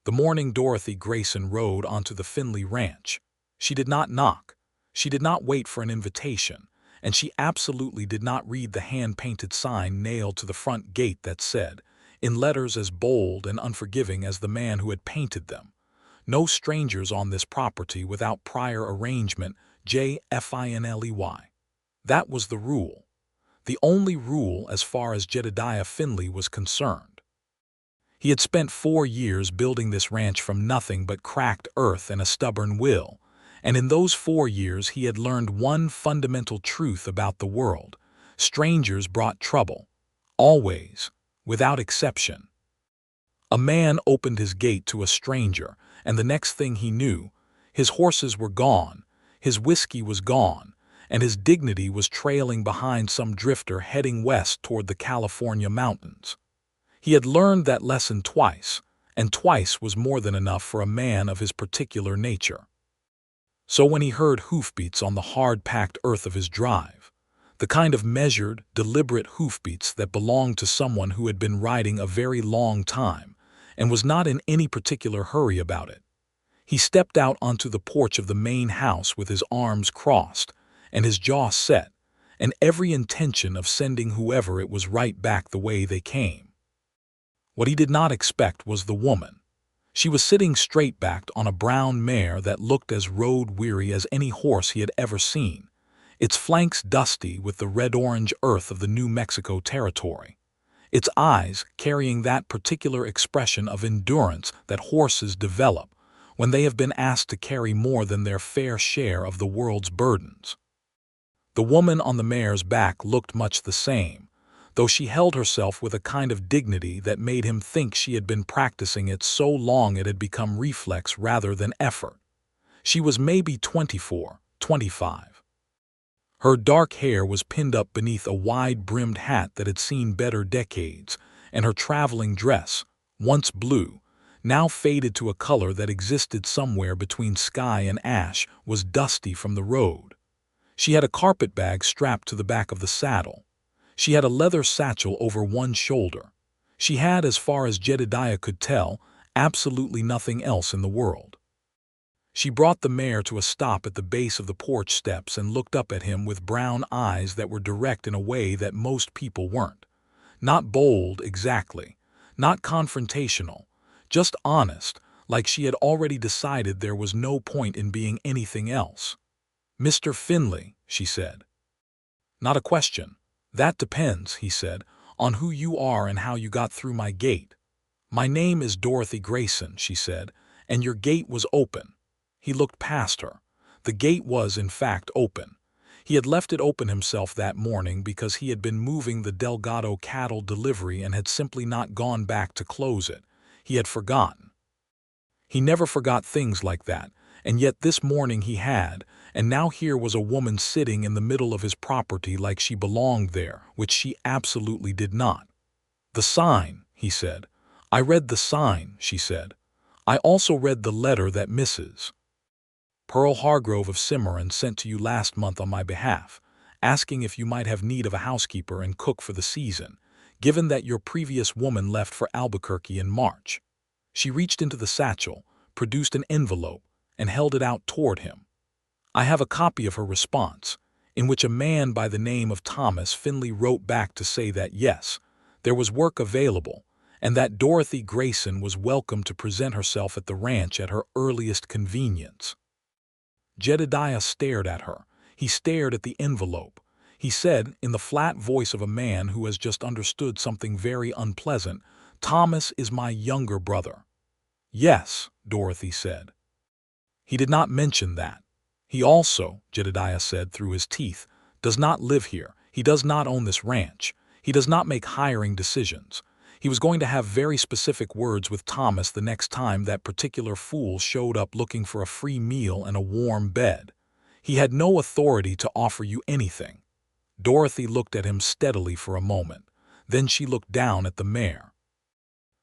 The morning Dorothy Grayson rode onto the Finley ranch. She did not knock. She did not wait for an invitation, and she absolutely did not read the hand-painted sign nailed to the front gate that said, in letters as bold and unforgiving as the man who had painted them, "No strangers on this property without prior arrangement, J.Finley." That was the rule. The only rule as far as Jedediah Finley was concerned. He had spent 4 years building this ranch from nothing but cracked earth and a stubborn will, and in those 4 years he had learned one fundamental truth about the world: strangers brought trouble. Always, without exception. A man opened his gate to a stranger, and the next thing he knew, his horses were gone, his whiskey was gone, and his dignity was trailing behind some drifter heading west toward the California mountains. He had learned that lesson twice, and twice was more than enough for a man of his particular nature. So when he heard hoofbeats on the hard-packed earth of his drive, the kind of measured, deliberate hoofbeats that belonged to someone who had been riding a very long time and was not in any particular hurry about it, he stepped out onto the porch of the main house with his arms crossed and his jaw set, and every intention of sending whoever it was right back the way they came. What he did not expect was the woman. She was sitting straight-backed on a brown mare that looked as road-weary as any horse he had ever seen, its flanks dusty with the red-orange earth of the New Mexico territory, its eyes carrying that particular expression of endurance that horses develop when they have been asked to carry more than their fair share of the world's burdens. The woman on the mare's back looked much the same, though she held herself with a kind of dignity that made him think she had been practicing it so long it had become reflex rather than effort. She was maybe 24, 25. Her dark hair was pinned up beneath a wide-brimmed hat that had seen better decades, and her traveling dress, once blue, now faded to a color that existed somewhere between sky and ash, was dusty from the road. She had a carpetbag strapped to the back of the saddle. She had a leather satchel over one shoulder. She had, as far as Jedediah could tell, absolutely nothing else in the world. She brought the mare to a stop at the base of the porch steps and looked up at him with brown eyes that were direct in a way that most people weren't. Not bold, exactly. Not confrontational. Just honest, like she had already decided there was no point in being anything else. "Mr. Finley," she said. "Not a question. That depends," he said, "on who you are and how you got through my gate." "My name is Dorothy Grayson," she said, "and your gate was open." He looked past her. The gate was, in fact, open. He had left it open himself that morning because he had been moving the Delgado cattle delivery and had simply not gone back to close it. He had forgotten. He never forgot things like that, and yet this morning he had, and now here was a woman sitting in the middle of his property like she belonged there, which she absolutely did not. "The sign," he said. "I read the sign," she said. "I also read the letter that Mrs. Pearl Hargrove of Cimarron sent to you last month on my behalf, asking if you might have need of a housekeeper and cook for the season, given that your previous woman left for Albuquerque in March." She reached into the satchel, produced an envelope, and held it out toward him. I have a copy of her response, in which a man by the name of Thomas Finley wrote back to say that yes, there was work available, and that Dorothy Grayson was welcome to present herself at the ranch at her earliest convenience. Jedediah stared at her. He stared at the envelope. He said, in the flat voice of a man who has just understood something very unpleasant, "Thomas is my younger brother." "Yes," Dorothy said. "He did not mention that. He also," Jedediah said through his teeth, "does not live here. He does not own this ranch. He does not make hiring decisions. He was going to have very specific words with Thomas the next time that particular fool showed up looking for a free meal and a warm bed. He had no authority to offer you anything." Dorothy looked at him steadily for a moment. Then she looked down at the mare.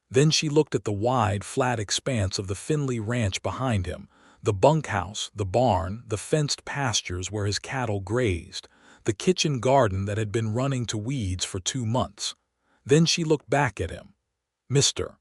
Then she looked at the wide, flat expanse of the Finley ranch behind him, the bunkhouse, the barn, the fenced pastures where his cattle grazed, the kitchen garden that had been running to weeds for 2 months. Then she looked back at him. "Mr.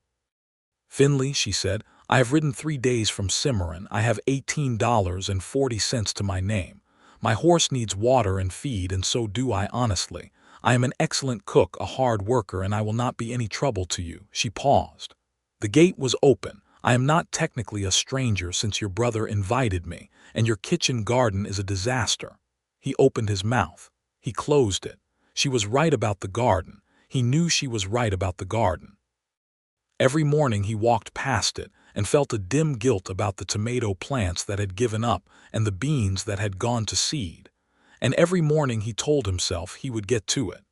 Finley," she said, I have ridden 3 days from Cimarron. I have $18.40 to my name. My horse needs water and feed, and so do I honestly. I am an excellent cook, a hard worker, and I will not be any trouble to you." She paused. "The gate was open. I am not technically a stranger since your brother invited me, and your kitchen garden is a disaster." He opened his mouth. He closed it. She was right about the garden. He knew she was right about the garden. Every morning he walked past it and felt a dim guilt about the tomato plants that had given up and the beans that had gone to seed. And every morning he told himself he would get to it.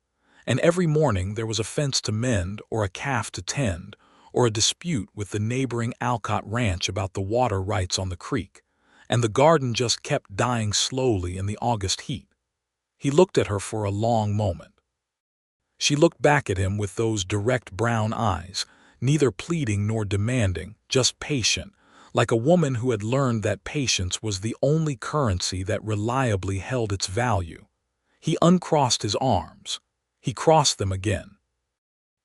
And every morning there was a fence to mend or a calf to tend or a dispute with the neighboring Alcott Ranch about the water rights on the creek. And the garden just kept dying slowly in the August heat. He looked at her for a long moment. She looked back at him with those direct brown eyes, neither pleading nor demanding, just patient, like a woman who had learned that patience was the only currency that reliably held its value. He uncrossed his arms. He crossed them again.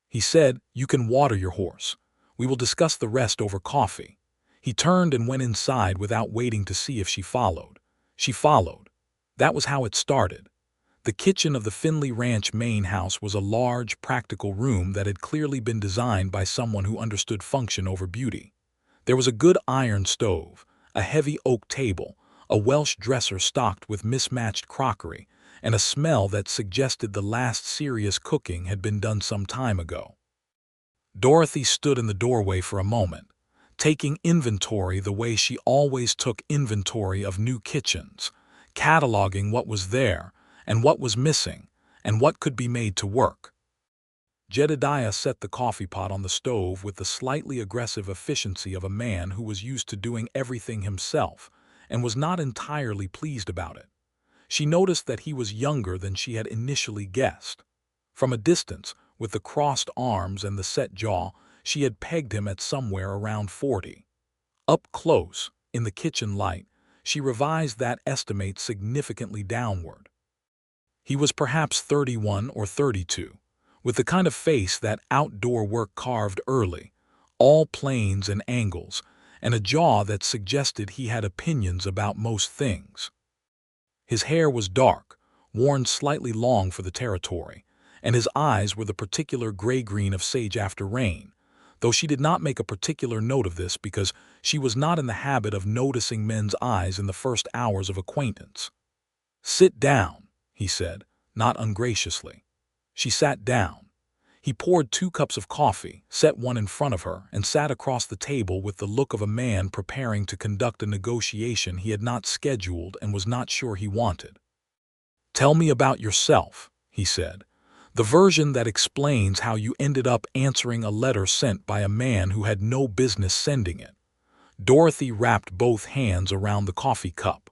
He said, "You can water your horse. We will discuss the rest over coffee." He turned and went inside without waiting to see if she followed. She followed. That was how it started. The kitchen of the Finley Ranch main house was a large, practical room that had clearly been designed by someone who understood function over beauty. There was a good iron stove, a heavy oak table, a Welsh dresser stocked with mismatched crockery, and a smell that suggested the last serious cooking had been done some time ago. Dorothy stood in the doorway for a moment, taking inventory the way she always took inventory of new kitchens, cataloging what was there, and what was missing, and what could be made to work. Jedediah set the coffee pot on the stove with the slightly aggressive efficiency of a man who was used to doing everything himself and was not entirely pleased about it. She noticed that he was younger than she had initially guessed. From a distance, with the crossed arms and the set jaw, she had pegged him at somewhere around 40. Up close, in the kitchen light, she revised that estimate significantly downward. He was perhaps 31 or 32, with the kind of face that outdoor work carved early, all planes and angles, and a jaw that suggested he had opinions about most things. His hair was dark, worn slightly long for the territory, and his eyes were the particular gray-green of sage after rain, though she did not make a particular note of this because she was not in the habit of noticing men's eyes in the first hours of acquaintance. "Sit down," he said, not ungraciously. She sat down. He poured 2 cups of coffee, set one in front of her, and sat across the table with the look of a man preparing to conduct a negotiation he had not scheduled and was not sure he wanted. "Tell me about yourself," he said. "The version that explains how you ended up answering a letter sent by a man who had no business sending it." Dorothy wrapped both hands around the coffee cup.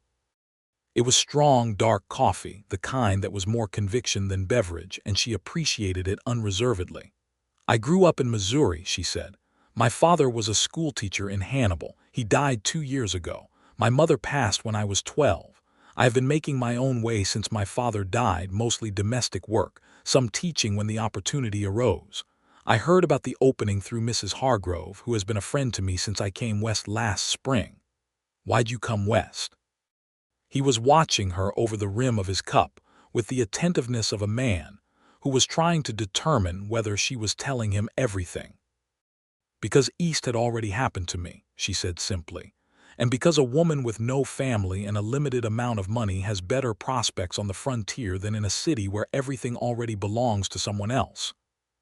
It was strong, dark coffee, the kind that was more conviction than beverage, and she appreciated it unreservedly. "I grew up in Missouri," she said. "My father was a schoolteacher in Hannibal. He died 2 years ago. My mother passed when I was 12. I have been making my own way since my father died, mostly domestic work, some teaching when the opportunity arose. I heard about the opening through Mrs. Hargrove, who has been a friend to me since I came west last spring." "Why'd you come west?" He was watching her over the rim of his cup with the attentiveness of a man who was trying to determine whether she was telling him everything. "Because East had already happened to me," she said simply, "and because a woman with no family and a limited amount of money has better prospects on the frontier than in a city where everything already belongs to someone else."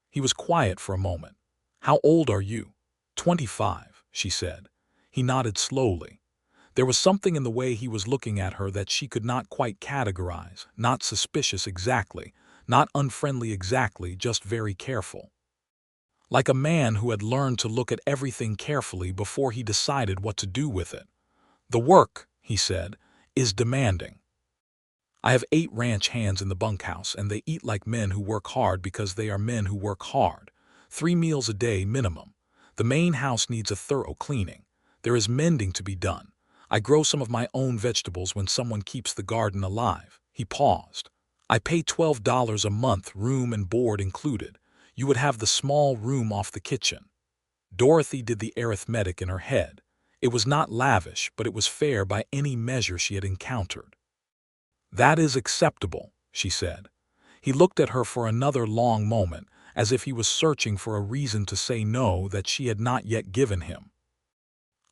He was quiet for a moment. "How old are you?" 25, she said. He nodded slowly. There was something in the way he was looking at her that she could not quite categorize, not suspicious exactly, not unfriendly exactly, just very careful. Like a man who had learned to look at everything carefully before he decided what to do with it. "The work," he said, "is demanding. I have 8 ranch hands in the bunkhouse, and they eat like men who work hard because they are men who work hard. 3 meals a day minimum. The main house needs a thorough cleaning. There is mending to be done. I grow some of my own vegetables when someone keeps the garden alive." He paused. "I pay $12 a month, room and board included. You would have the small room off the kitchen." Dorothy did the arithmetic in her head. It was not lavish, but it was fair by any measure she had encountered. "That is acceptable," she said. He looked at her for another long moment, as if he was searching for a reason to say no that she had not yet given him.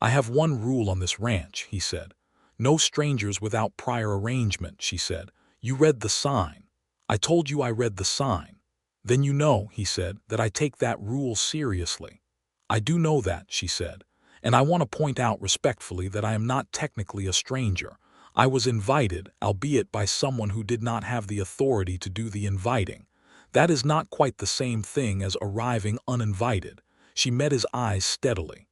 "I have one rule on this ranch," he said. "No strangers without prior arrangement," she said. "You read the sign." "I told you I read the sign." "Then you know," he said, "that I take that rule seriously." "I do know that," she said, "and I want to point out respectfully that I am not technically a stranger. I was invited, albeit by someone who did not have the authority to do the inviting. That is not quite the same thing as arriving uninvited." She met his eyes steadily.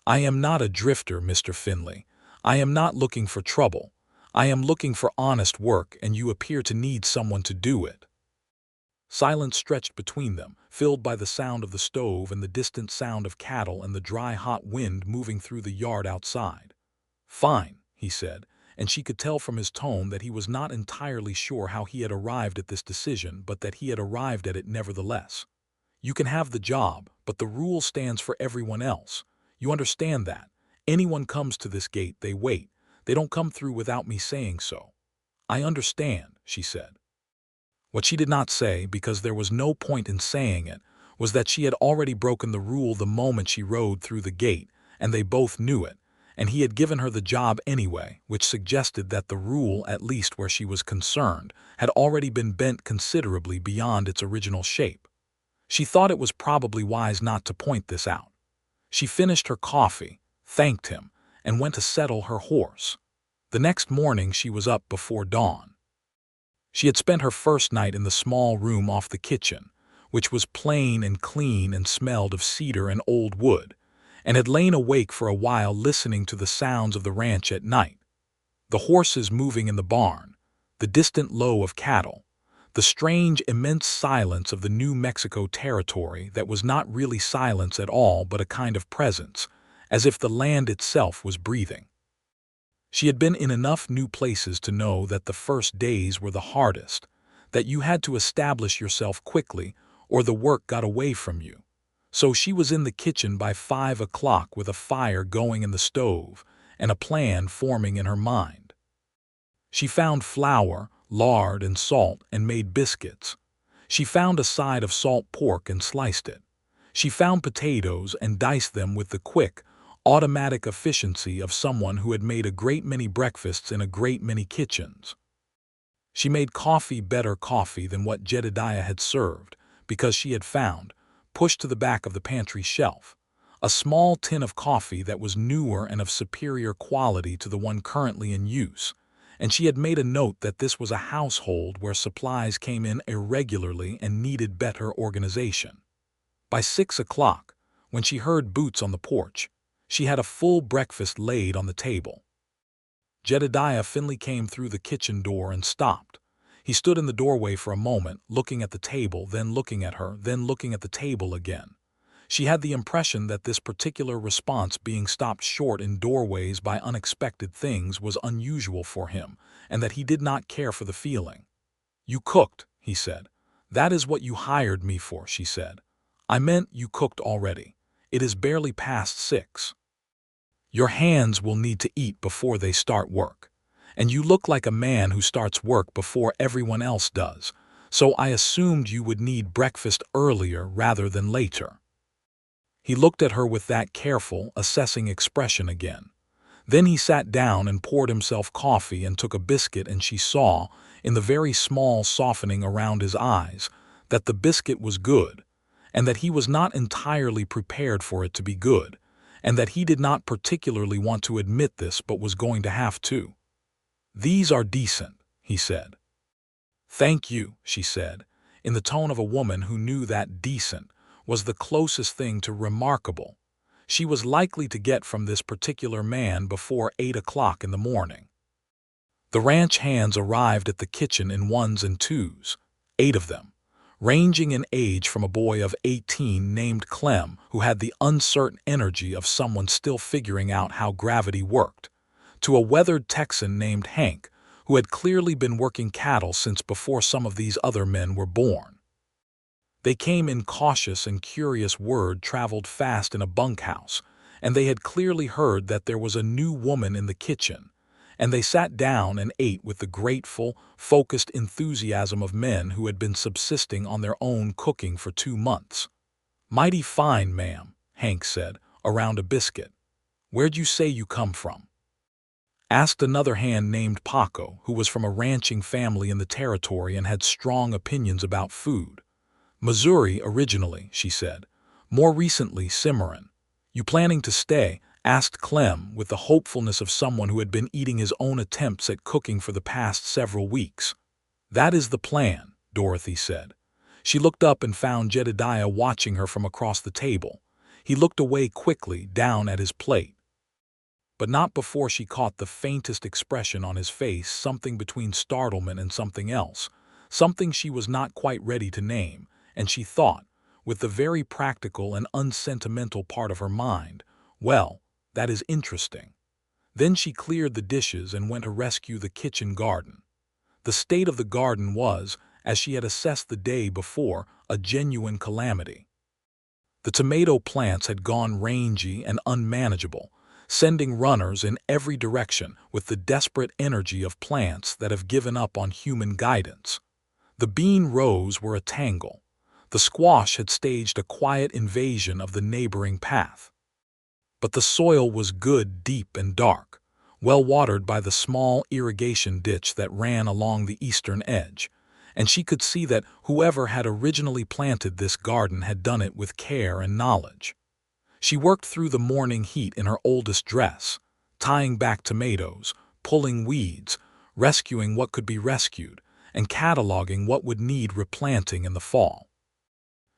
"I am not a drifter, Mr. Finley. I am not looking for trouble. I am looking for honest work, and you appear to need someone to do it." Silence stretched between them, filled by the sound of the stove and the distant sound of cattle and the dry hot wind moving through the yard outside. "Fine," he said, and she could tell from his tone that he was not entirely sure how he had arrived at this decision, but that he had arrived at it nevertheless. "You can have the job, but the rule stands for everyone else. You understand that. Anyone comes to this gate, they wait. They don't come through without me saying so." "I understand," she said. What she did not say, because there was no point in saying it, was that she had already broken the rule the moment she rode through the gate, and they both knew it, and he had given her the job anyway, which suggested that the rule, at least where she was concerned, had already been bent considerably beyond its original shape. She thought it was probably wise not to point this out. She finished her coffee, thanked him, and went to settle her horse. The next morning she was up before dawn. She had spent her first night in the small room off the kitchen, which was plain and clean and smelled of cedar and old wood, and had lain awake for a while listening to the sounds of the ranch at night. The horses moving in the barn, the distant low of cattle, the strange, immense silence of the New Mexico territory that was not really silence at all but a kind of presence, as if the land itself was breathing. She had been in enough new places to know that the first days were the hardest, that you had to establish yourself quickly or the work got away from you. So she was in the kitchen by 5 o'clock with a fire going in the stove and a plan forming in her mind. She found flour, lard, and salt and made biscuits. She found a side of salt pork and sliced it. She found potatoes and diced them with the quick, automatic efficiency of someone who had made a great many breakfasts in a great many kitchens. She made better coffee than what Jedediah had served, because she had found, pushed to the back of the pantry shelf, a small tin of coffee that was newer and of superior quality to the one currently in use, and she had made a note that this was a household where supplies came in irregularly and needed better organization. By 6 o'clock, when she heard boots on the porch, she had a full breakfast laid on the table. Jedediah Finley came through the kitchen door and stopped. He stood in the doorway for a moment, looking at the table, then looking at her, then looking at the table again. She had the impression that this particular response, being stopped short in doorways by unexpected things, was unusual for him, and that he did not care for the feeling. "You cooked," he said. "That is what you hired me for," she said. "I meant you cooked already. It is barely past 6. Your hands will need to eat before they start work. And you look like a man who starts work before everyone else does, so I assumed you would need breakfast earlier rather than later." He looked at her with that careful, assessing expression again. Then he sat down and poured himself coffee and took a biscuit, and she saw, in the very small softening around his eyes, that the biscuit was good, and that he was not entirely prepared for it to be good, and that he did not particularly want to admit this but was going to have to. "These are decent," he said. "Thank you," she said, in the tone of a woman who knew that decent was the closest thing to remarkable she was likely to get from this particular man before 8 o'clock in the morning. The ranch hands arrived at the kitchen in ones and twos, 8 of them, ranging in age from a boy of 18 named Clem, who had the uncertain energy of someone still figuring out how gravity worked, to a weathered Texan named Hank, who had clearly been working cattle since before some of these other men were born. They came in cautious and curious. Word traveled fast in a bunkhouse, and they had clearly heard that there was a new woman in the kitchen, and they sat down and ate with the grateful, focused enthusiasm of men who had been subsisting on their own cooking for 2 months. "Mighty fine, ma'am," Hank said, around a biscuit. "Where'd you say you come from?" Asked another hand named Paco, who was from a ranching family in the territory and had strong opinions about food. "Missouri originally," she said. "More recently Cimarron." "You planning to stay?" asked Clem with the hopefulness of someone who had been eating his own attempts at cooking for the past several weeks. "That is the plan," Dorothy said. She looked up and found Jedediah watching her from across the table. He looked away quickly, down at his plate. But not before she caught the faintest expression on his face, something between startlement and something else, something she was not quite ready to name, and she thought, with the very practical and unsentimental part of her mind, "Well, that is interesting." Then she cleared the dishes and went to rescue the kitchen garden. The state of the garden was, as she had assessed the day before, a genuine calamity. The tomato plants had gone rangy and unmanageable, sending runners in every direction with the desperate energy of plants that have given up on human guidance. The bean rows were a tangle. The squash had staged a quiet invasion of the neighboring path. But the soil was good, deep and dark, well watered by the small irrigation ditch that ran along the eastern edge, and she could see that whoever had originally planted this garden had done it with care and knowledge. She worked through the morning heat in her oldest dress, tying back tomatoes, pulling weeds, rescuing what could be rescued, and cataloging what would need replanting in the fall.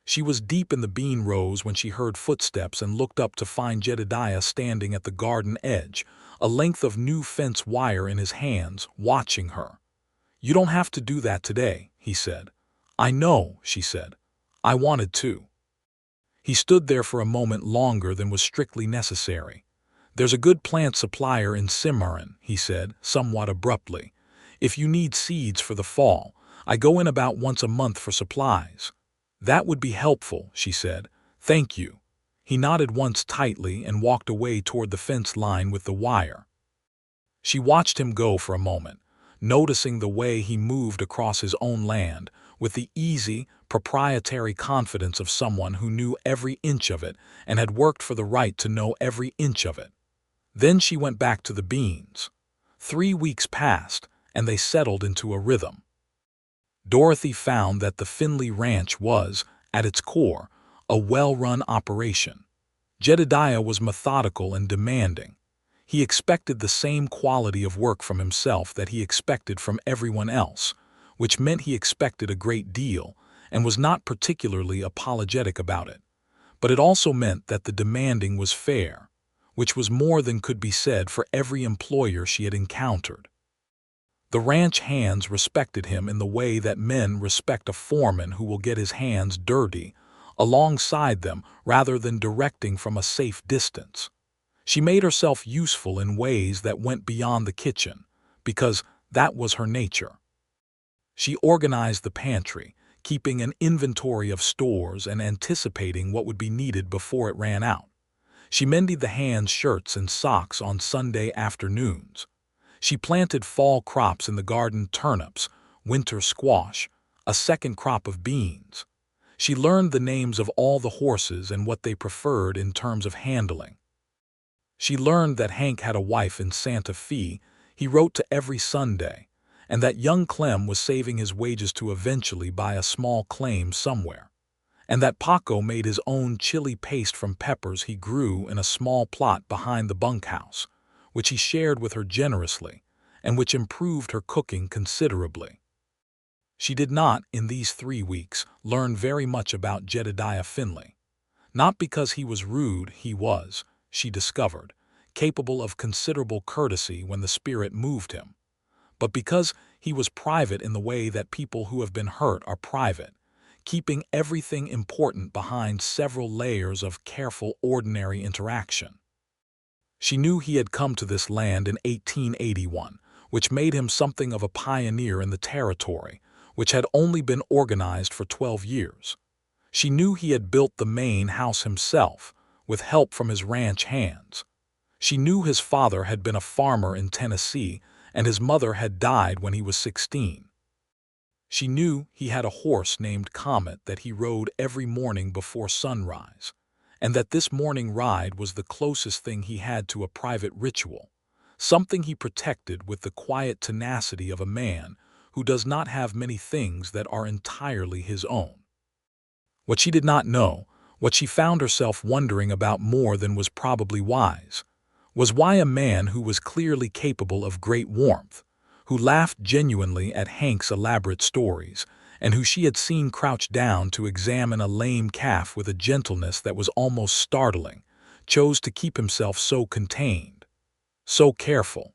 She was deep in the bean rows when she heard footsteps and looked up to find Jedediah standing at the garden edge, a length of new fence wire in his hands, watching her. "You don't have to do that today," he said. "I know," she said. "I wanted to." He stood there for a moment longer than was strictly necessary. "There's a good plant supplier in Cimarron," he said, somewhat abruptly. "If you need seeds for the fall, I go in about once a month for supplies." "That would be helpful," she said. "Thank you." He nodded once tightly and walked away toward the fence line with the wire. She watched him go for a moment, noticing the way he moved across his own land, with the easy, proprietary confidence of someone who knew every inch of it and had worked for the right to know every inch of it. Then she went back to the beans. 3 weeks passed, and they settled into a rhythm. Dorothy found that the Finley ranch was, at its core, a well-run operation. Jedediah was methodical and demanding. He expected the same quality of work from himself that he expected from everyone else, which meant he expected a great deal and was not particularly apologetic about it. But it also meant that the demanding was fair, which was more than could be said for every employer she had encountered. The ranch hands respected him in the way that men respect a foreman who will get his hands dirty alongside them rather than directing from a safe distance. She made herself useful in ways that went beyond the kitchen, because that was her nature. She organized the pantry, keeping an inventory of stores and anticipating what would be needed before it ran out. She mended the hands' shirts and socks on Sunday afternoons. She planted fall crops in the garden: turnips, winter squash, a second crop of beans. She learned the names of all the horses and what they preferred in terms of handling. She learned that Hank had a wife in Santa Fe, he wrote to every Sunday, and that young Clem was saving his wages to eventually buy a small claim somewhere, and that Paco made his own chili paste from peppers he grew in a small plot behind the bunkhouse, which he shared with her generously, and which improved her cooking considerably. She did not, in these 3 weeks, learn very much about Jedediah Finley. Not because he was rude. He was, she discovered, capable of considerable courtesy when the spirit moved him, but because he was private in the way that people who have been hurt are private, keeping everything important behind several layers of careful, ordinary interaction. She knew he had come to this land in 1881, which made him something of a pioneer in the territory, which had only been organized for 12 years. She knew he had built the main house himself, with help from his ranch hands. She knew his father had been a farmer in Tennessee, and his mother had died when he was 16. She knew he had a horse named Comet that he rode every morning before sunrise, and that this morning ride was the closest thing he had to a private ritual, something he protected with the quiet tenacity of a man who does not have many things that are entirely his own. What she did not know, what she found herself wondering about more than was probably wise, was why a man who was clearly capable of great warmth, who laughed genuinely at Hank's elaborate stories, and who she had seen crouch down to examine a lame calf with a gentleness that was almost startling, chose to keep himself so contained, so careful.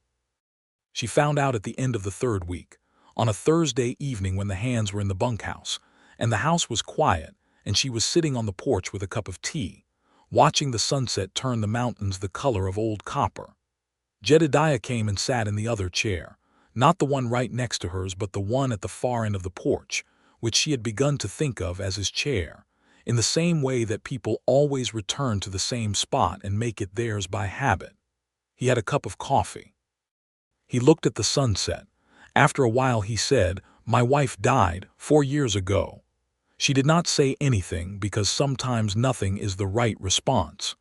She found out at the end of the third week, on a Thursday evening when the hands were in the bunkhouse, and the house was quiet, and she was sitting on the porch with a cup of tea, watching the sunset turn the mountains the color of old copper. Jedediah came and sat in the other chair, not the one right next to hers but the one at the far end of the porch, which she had begun to think of as his chair, in the same way that people always return to the same spot and make it theirs by habit. He had a cup of coffee. He looked at the sunset. After a while he said, "My wife died 4 years ago." She did not say anything because sometimes nothing is the right response.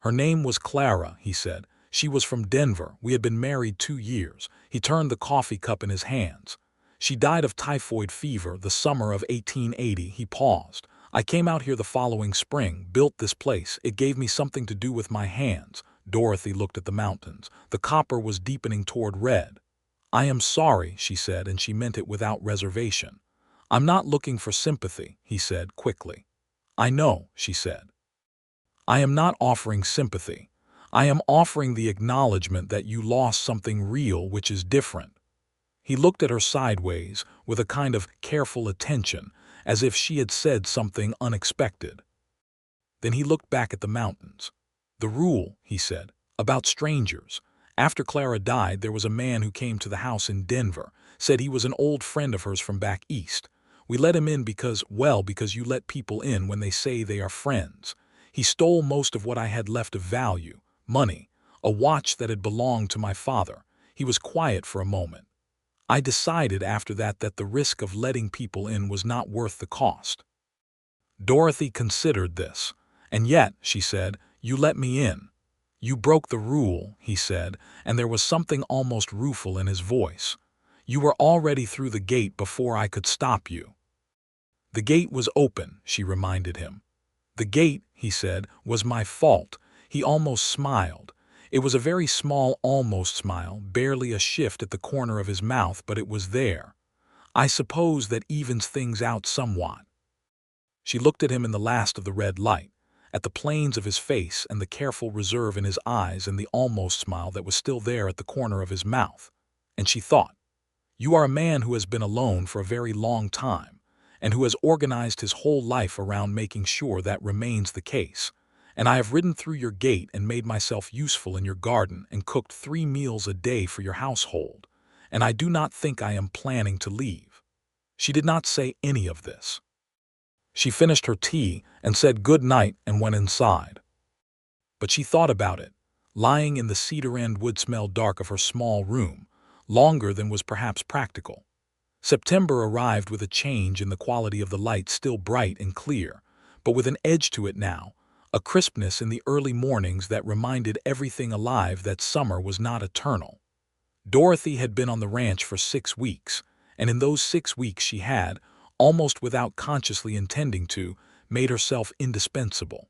"Her name was Clara," he said. "She was from Denver. We had been married 2 years." He turned the coffee cup in his hands. "She died of typhoid fever the summer of 1880. He paused. "I came out here the following spring, built this place. It gave me something to do with my hands." Dorothy looked at the mountains. The copper was deepening toward red. "I am sorry," she said, and she meant it without reservation. "I'm not looking for sympathy," he said quickly. "I know," she said. "I am not offering sympathy. I am offering the acknowledgement that you lost something real which is different." He looked at her sideways, with a kind of careful attention, as if she had said something unexpected. Then he looked back at the mountains. "The rule," he said, "about strangers. After Clara died, there was a man who came to the house in Denver, said he was an old friend of hers from back east. We let him in because you let people in when they say they are friends. He stole most of what I had left of value, money, a watch that had belonged to my father." He was quiet for a moment. "I decided after that the risk of letting people in was not worth the cost." Dorothy considered this. "And yet," she said, "you let me in." "You broke the rule," he said, and there was something almost rueful in his voice. "You were already through the gate before I could stop you." "The gate was open," she reminded him. "The gate," he said, "was my fault." He almost smiled. It was a very small almost smile, barely a shift at the corner of his mouth, but it was there. "I suppose that evens things out somewhat." She looked at him in the last of the red light, at the planes of his face and the careful reserve in his eyes and the almost smile that was still there at the corner of his mouth, and she thought, "You are a man who has been alone for a very long time, and who has organized his whole life around making sure that remains the case. And I have ridden through your gate and made myself useful in your garden and cooked 3 meals a day for your household, and I do not think I am planning to leave." She did not say any of this. She finished her tea and said good night and went inside. But she thought about it, lying in the cedar-end wood-smelled dark of her small room, longer than was perhaps practical. September arrived with a change in the quality of the light, still bright and clear, but with an edge to it now, a crispness in the early mornings that reminded everything alive that summer was not eternal. Dorothy had been on the ranch for 6 weeks, and in those 6 weeks she had, almost without consciously intending to, made herself indispensable.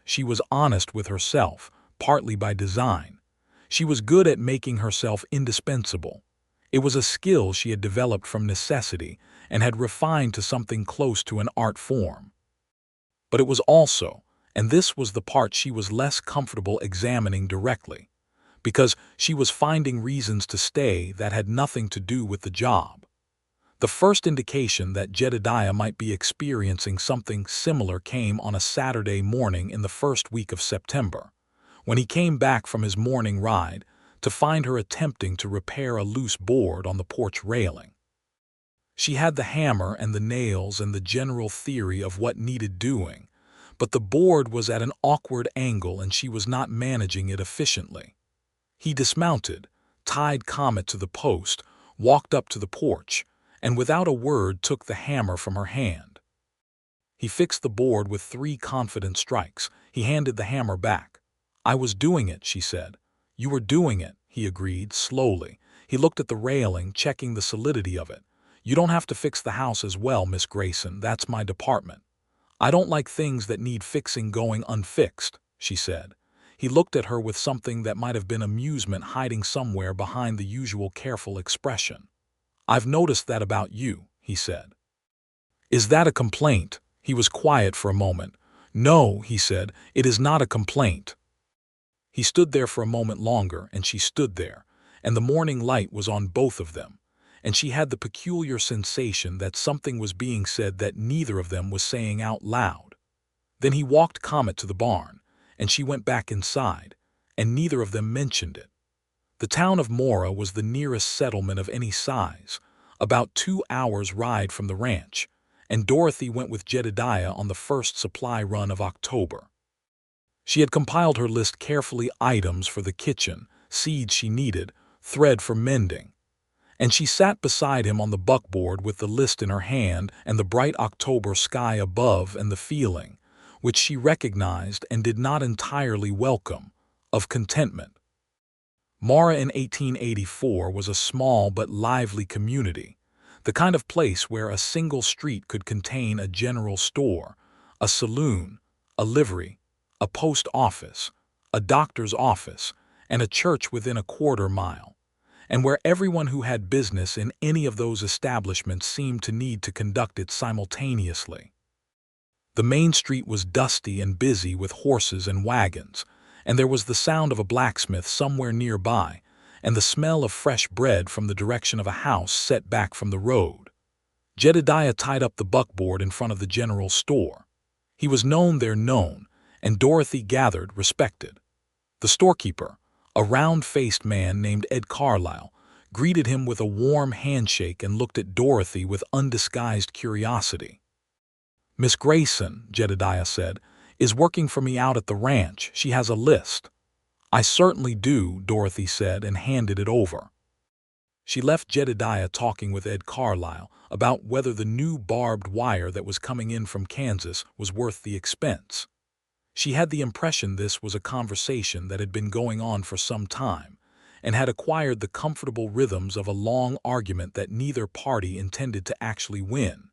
She was honest with herself, partly by design. She was good at making herself indispensable. It was a skill she had developed from necessity and had refined to something close to an art form. But it was also, and this was the part she was less comfortable examining directly, because she was finding reasons to stay that had nothing to do with the job. The first indication that Jedediah might be experiencing something similar came on a Saturday morning in the first week of September, when he came back from his morning ride to find her attempting to repair a loose board on the porch railing. She had the hammer and the nails and the general theory of what needed doing, but the board was at an awkward angle and she was not managing it efficiently. He dismounted, tied Comet to the post, walked up to the porch, and without a word took the hammer from her hand. He fixed the board with 3 confident strikes. He handed the hammer back. "I was doing it," she said. "You were doing it," he agreed, slowly. He looked at the railing, checking the solidity of it. "You don't have to fix the house as well, Miss Grayson. That's my department." "I don't like things that need fixing going unfixed," she said. He looked at her with something that might have been amusement hiding somewhere behind the usual careful expression. "I've noticed that about you," he said. "Is that a complaint?" He was quiet for a moment. "No," he said, "it is not a complaint." He stood there for a moment longer, and she stood there, and the morning light was on both of them, and she had the peculiar sensation that something was being said that neither of them was saying out loud. Then he walked Comet to the barn, and she went back inside, and neither of them mentioned it. The town of Mora was the nearest settlement of any size, about 2 hours' ride from the ranch, and Dorothy went with Jedediah on the first supply run of October. She had compiled her list carefully: items for the kitchen, seeds she needed, thread for mending. And she sat beside him on the buckboard with the list in her hand and the bright October sky above and the feeling, which she recognized and did not entirely welcome, of contentment. Mara in 1884 was a small but lively community, the kind of place where a single street could contain a general store, a saloon, a livery, a post office, a doctor's office, and a church within a quarter-mile, and where everyone who had business in any of those establishments seemed to need to conduct it simultaneously. The main street was dusty and busy with horses and wagons, and there was the sound of a blacksmith somewhere nearby, and the smell of fresh bread from the direction of a house set back from the road. Jedediah tied up the buckboard in front of the general store. He was known there, and Dorothy gathered, respected. The storekeeper, a round-faced man named Ed Carlisle, greeted him with a warm handshake and looked at Dorothy with undisguised curiosity. "Miss Grayson," Jedediah said, "is working for me out at the ranch. She has a list." "I certainly do," Dorothy said and handed it over. She left Jedediah talking with Ed Carlisle about whether the new barbed wire that was coming in from Kansas was worth the expense. She had the impression this was a conversation that had been going on for some time, and had acquired the comfortable rhythms of a long argument that neither party intended to actually win,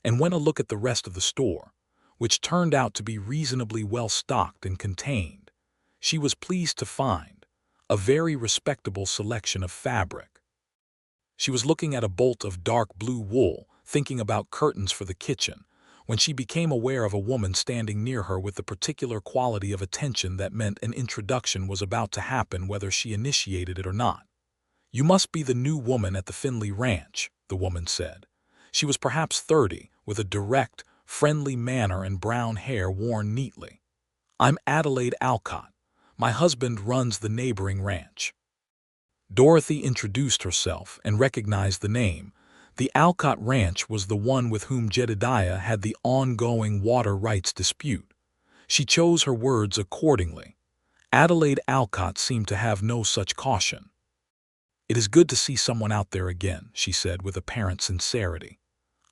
and went a look at the rest of the store, which turned out to be reasonably well stocked and contained, she was pleased to find, a very respectable selection of fabric. She was looking at a bolt of dark blue wool, thinking about curtains for the kitchen, when she became aware of a woman standing near her with the particular quality of attention that meant an introduction was about to happen whether she initiated it or not. "You must be the new woman at the Finley ranch," the woman said. She was perhaps 30, with a direct, friendly manner and brown hair worn neatly. "I'm Adelaide Alcott. My husband runs the neighboring ranch." Dorothy introduced herself and recognized the name. The Alcott Ranch was the one with whom Jedediah had the ongoing water rights dispute. She chose her words accordingly. Adelaide Alcott seemed to have no such caution. "It is good to see someone out there again," she said with apparent sincerity.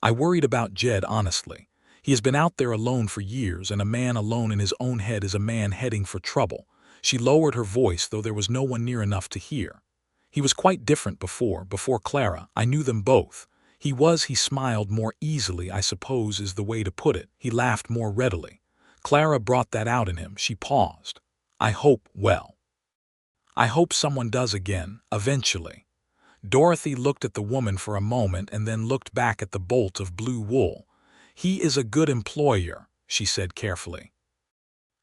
"I worried about Jed, honestly. He has been out there alone for years, and a man alone in his own head is a man heading for trouble." She lowered her voice, though there was no one near enough to hear. "He was quite different before Clara. I knew them both. He smiled more easily, I suppose is the way to put it. He laughed more readily. Clara brought that out in him." She paused. I hope someone does again, eventually." Dorothy looked at the woman for a moment and then looked back at the bolt of blue wool. "He is a good employer," she said carefully.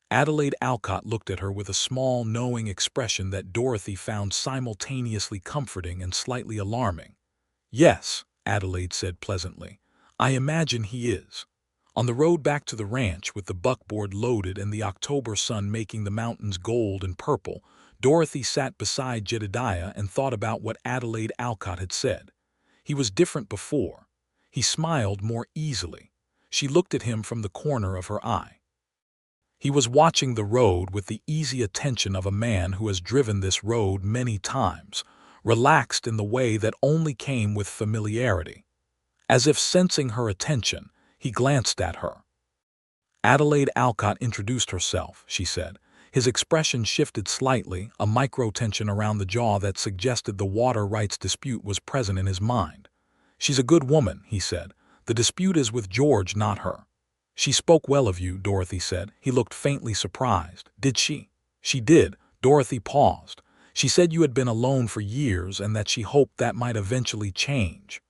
Adelaide Alcott looked at her with a small, knowing expression that Dorothy found simultaneously comforting and slightly alarming. "Yes," Adelaide said pleasantly. "I imagine he is." On the road back to the ranch, with the buckboard loaded and the October sun making the mountains gold and purple, Dorothy sat beside Jedediah and thought about what Adelaide Alcott had said. He was different before, He smiled more easily. She looked at him from the corner of her eye. He was watching the road with the easy attention of a man who has driven this road many times, relaxed in the way that only came with familiarity. As if sensing her attention, he glanced at her. Adelaide Alcott introduced herself, she said. His expression shifted slightly, a micro-tension around the jaw that suggested the water rights dispute was present in his mind. She's a good woman, he said. The dispute is with George, not her. She spoke well of you, Dorothy said. He looked faintly surprised. Did she? She did. Dorothy paused. She said you had been alone for years and that she hoped that might eventually change.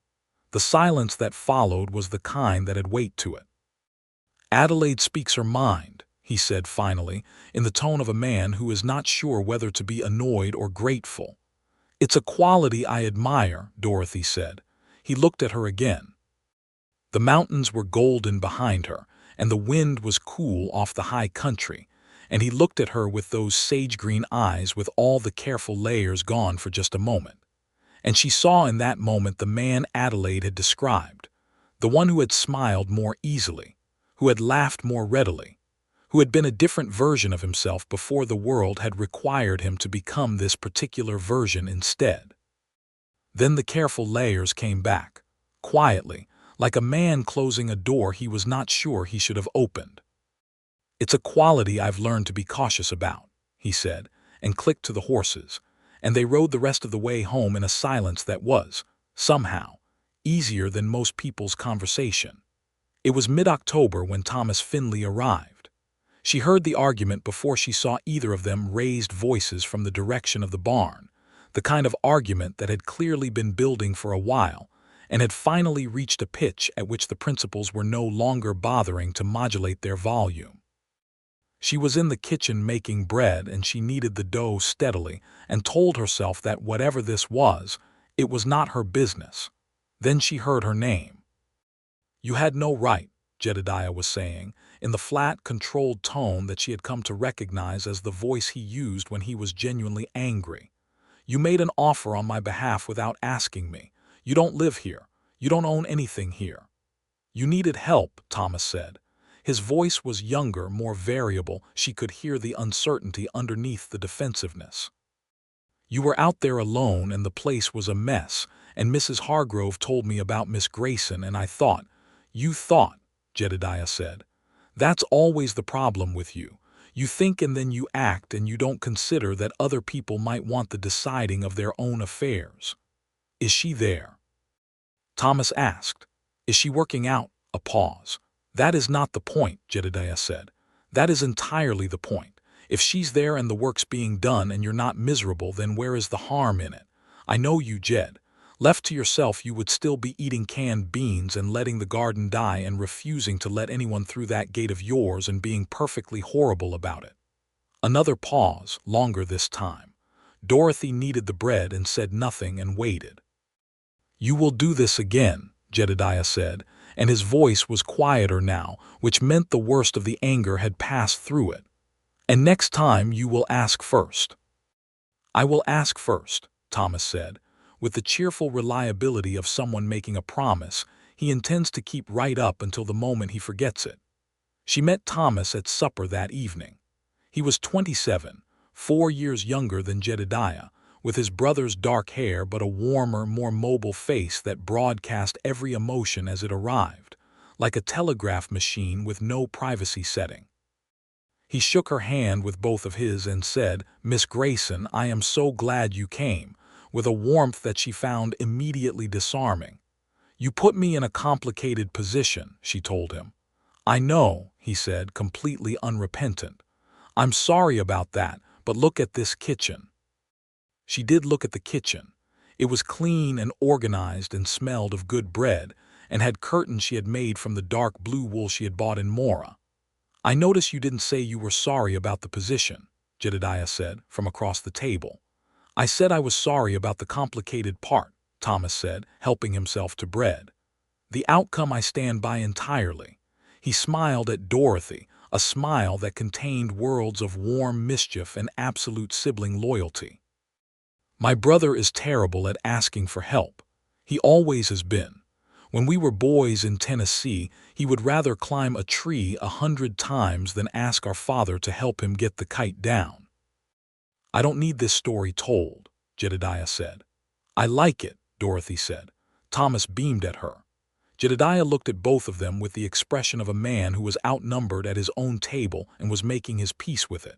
The silence that followed was the kind that had weight to it. Adelaide speaks her mind, he said finally, in the tone of a man who is not sure whether to be annoyed or grateful. It's a quality I admire, Dorothy said. He looked at her again. The mountains were golden behind her, and the wind was cool off the high country, and he looked at her with those sage-green eyes with all the careful layers gone for just a moment. And she saw in that moment the man Adelaide had described, the one who had smiled more easily, who had laughed more readily, who had been a different version of himself before the world had required him to become this particular version instead. Then the careful layers came back, quietly, like a man closing a door he was not sure he should have opened. It's a quality I've learned to be cautious about, he said, and clicked to the horses, and they rode the rest of the way home in a silence that was, somehow, easier than most people's conversation. It was mid-October when Thomas Finley arrived. She heard the argument before she saw either of them raised voices from the direction of the barn, the kind of argument that had clearly been building for a while, and had finally reached a pitch at which the principals were no longer bothering to modulate their volume. She was in the kitchen making bread, and she kneaded the dough steadily and told herself that whatever this was, it was not her business. Then she heard her name. You had no right, Jedediah was saying, in the flat, controlled tone that she had come to recognize as the voice he used when he was genuinely angry. You made an offer on my behalf without asking me. You don't live here. You don't own anything here. You needed help, Thomas said. His voice was younger, more variable. She could hear the uncertainty underneath the defensiveness. You were out there alone and the place was a mess, and Mrs. Hargrove told me about Miss Grayson, and I thought. You thought, Jedediah said. That's always the problem with you. You think and then you act, and you don't consider that other people might want the deciding of their own affairs. Is she there? Thomas asked. Is she working out? A pause. That is not the point, Jedediah said. That is entirely the point. If she's there and the work's being done and you're not miserable, then where is the harm in it? I know you, Jed. Left to yourself, you would still be eating canned beans and letting the garden die and refusing to let anyone through that gate of yours and being perfectly horrible about it. Another pause, longer this time. Dorothy kneaded the bread and said nothing and waited. You will do this again, Jedediah said, and his voice was quieter now, which meant the worst of the anger had passed through it. And next time you will ask first. I will ask first, Thomas said. With the cheerful reliability of someone making a promise, he intends to keep right up until the moment he forgets it. She met Thomas at supper that evening. He was 27, 4 years younger than Jedediah, with his brother's dark hair but a warmer, more mobile face that broadcast every emotion as it arrived, like a telegraph machine with no privacy setting. He shook her hand with both of his and said, Miss Grayson, I am so glad you came, with a warmth that she found immediately disarming. You put me in a complicated position, she told him. I know, he said, completely unrepentant. I'm sorry about that, but look at this kitchen. She did look at the kitchen. It was clean and organized and smelled of good bread, and had curtains she had made from the dark blue wool she had bought in Mora. I notice you didn't say you were sorry about the position, Jedediah said, from across the table. I said I was sorry about the complicated part, Thomas said, helping himself to bread. The outcome I stand by entirely. He smiled at Dorothy, a smile that contained worlds of warm mischief and absolute sibling loyalty. My brother is terrible at asking for help. He always has been. When we were boys in Tennessee, he would rather climb a tree 100 times than ask our father to help him get the kite down. I don't need this story told, Jedediah said. I like it, Dorothy said. Thomas beamed at her. Jedediah looked at both of them with the expression of a man who was outnumbered at his own table and was making his peace with it.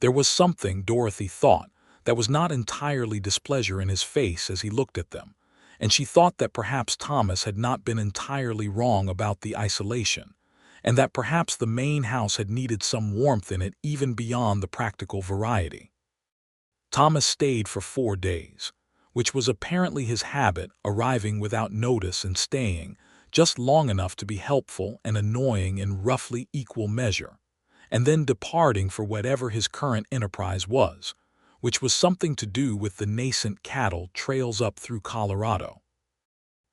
There was something, Dorothy thought, that was not entirely displeasure in his face as he looked at them, and she thought that perhaps Thomas had not been entirely wrong about the isolation, and that perhaps the main house had needed some warmth in it even beyond the practical variety. Thomas stayed for 4 days, which was apparently his habit, arriving without notice and staying just long enough to be helpful and annoying in roughly equal measure, and then departing for whatever his current enterprise was, which was something to do with the nascent cattle trails up through Colorado.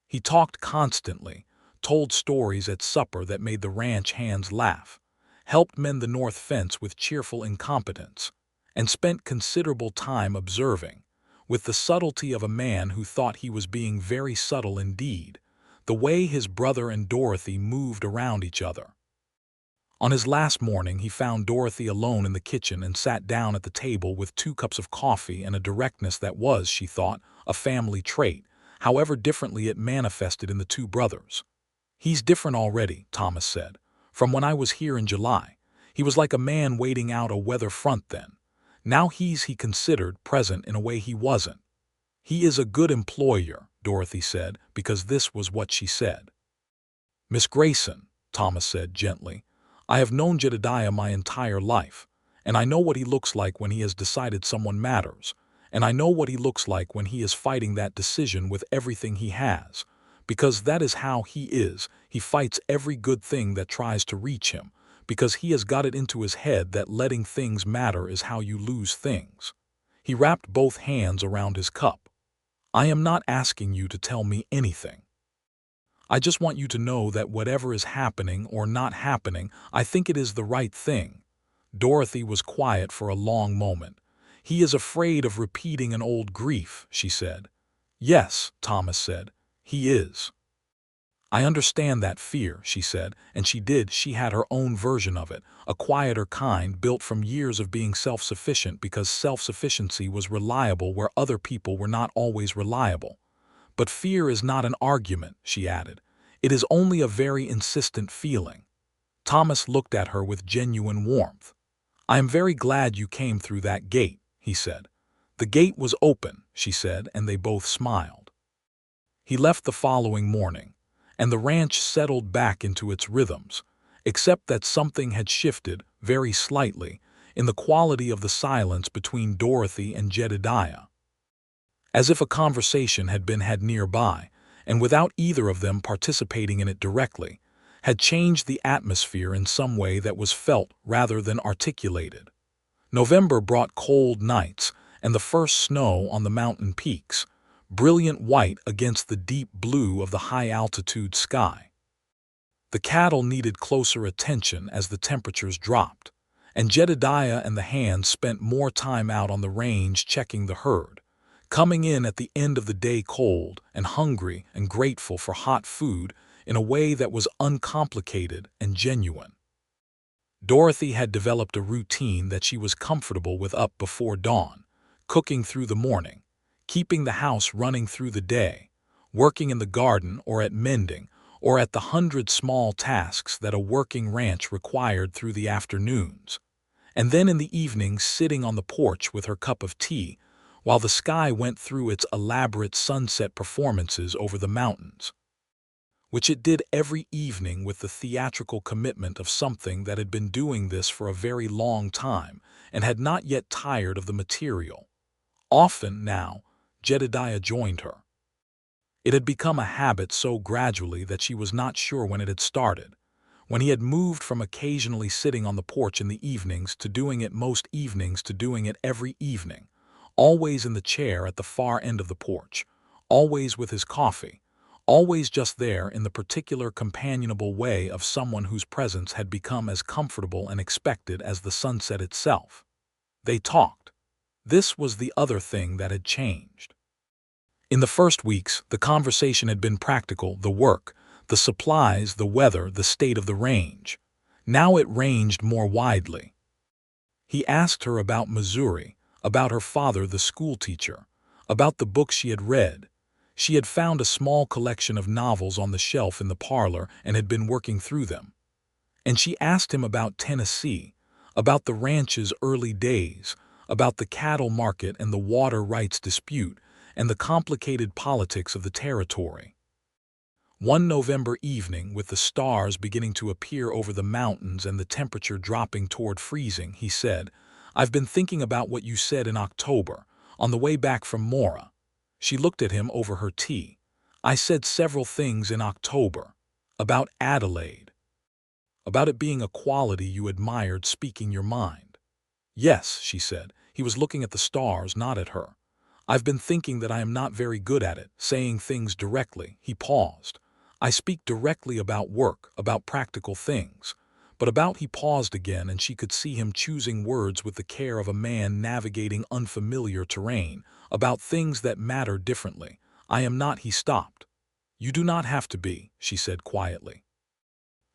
He talked constantly, told stories at supper that made the ranch hands laugh, helped mend the north fence with cheerful incompetence, and spent considerable time observing, with the subtlety of a man who thought he was being very subtle indeed, the way his brother and Dorothy moved around each other. On his last morning, he found Dorothy alone in the kitchen and sat down at the table with 2 cups of coffee and a directness that was, she thought, a family trait, however differently it manifested in the 2 brothers. He's different already, Thomas said. From when I was here in July. He was like a man waiting out a weather front then. Now he considered present in a way he wasn't. He is a good employer, Dorothy said, because this was what she said. Miss Grayson, Thomas said gently, I have known Jedediah my entire life, and I know what he looks like when he has decided someone matters, and I know what he looks like when he is fighting that decision with everything he has, because that is how he is. He fights every good thing that tries to reach him, because he has got it into his head that letting things matter is how you lose things. He wrapped both hands around his cup. I am not asking you to tell me anything. I just want you to know that whatever is happening or not happening, I think it is the right thing. Dorothy was quiet for a long moment. He is afraid of repeating an old grief, she said. Yes, Thomas said, he is. I understand that fear, she said, and she had her own version of it, a quieter kind built from years of being self-sufficient because self-sufficiency was reliable where other people were not always reliable. But fear is not an argument, she added. It is only a very insistent feeling. Thomas looked at her with genuine warmth. I am very glad you came through that gate, he said. The gate was open, she said, and they both smiled. He left the following morning, and the ranch settled back into its rhythms, except that something had shifted, very slightly, in the quality of the silence between Dorothy and Jedediah. As if a conversation had been had nearby, and without either of them participating in it directly, had changed the atmosphere in some way that was felt rather than articulated. November brought cold nights and the first snow on the mountain peaks, brilliant white against the deep blue of the high-altitude sky. The cattle needed closer attention as the temperatures dropped, and Jedediah and the hands spent more time out on the range checking the herd, coming in at the end of the day cold and hungry and grateful for hot food in a way that was uncomplicated and genuine. Dorothy had developed a routine that she was comfortable with up before dawn, cooking through the morning, keeping the house running through the day, working in the garden or at mending, or at the 100 small tasks that a working ranch required through the afternoons, and then in the evenings sitting on the porch with her cup of tea while the sky went through its elaborate sunset performances over the mountains, which it did every evening with the theatrical commitment of something that had been doing this for a very long time and had not yet tired of the material. Often now, Jedediah joined her. It had become a habit so gradually that she was not sure when it had started, when he had moved from occasionally sitting on the porch in the evenings to doing it most evenings to doing it every evening, always in the chair at the far end of the porch, always with his coffee, always just there in the particular companionable way of someone whose presence had become as comfortable and expected as the sunset itself. They talked. This was the other thing that had changed. In the first weeks, the conversation had been practical: the work, the supplies, the weather, the state of the range. Now it ranged more widely. He asked her about Missouri, about her father, the schoolteacher, about the books she had read. She had found a small collection of novels on the shelf in the parlor and had been working through them. And she asked him about Tennessee, about the ranch's early days, about the cattle market and the water rights dispute, and the complicated politics of the territory. One November evening, with the stars beginning to appear over the mountains and the temperature dropping toward freezing, he said, "I've been thinking about what you said in October, on the way back from Mora." She looked at him over her tea. "I said several things in October. About Adelaide. About it being a quality you admired, speaking your mind." "Yes," she said. He was looking at the stars, not at her. "I've been thinking that I am not very good at it, saying things directly." He paused. "I speak directly about work, about practical things. But about—" He paused again, and she could see him choosing words with the care of a man navigating unfamiliar terrain. "About things that matter differently. I am not—" He stopped. "You do not have to be," she said quietly.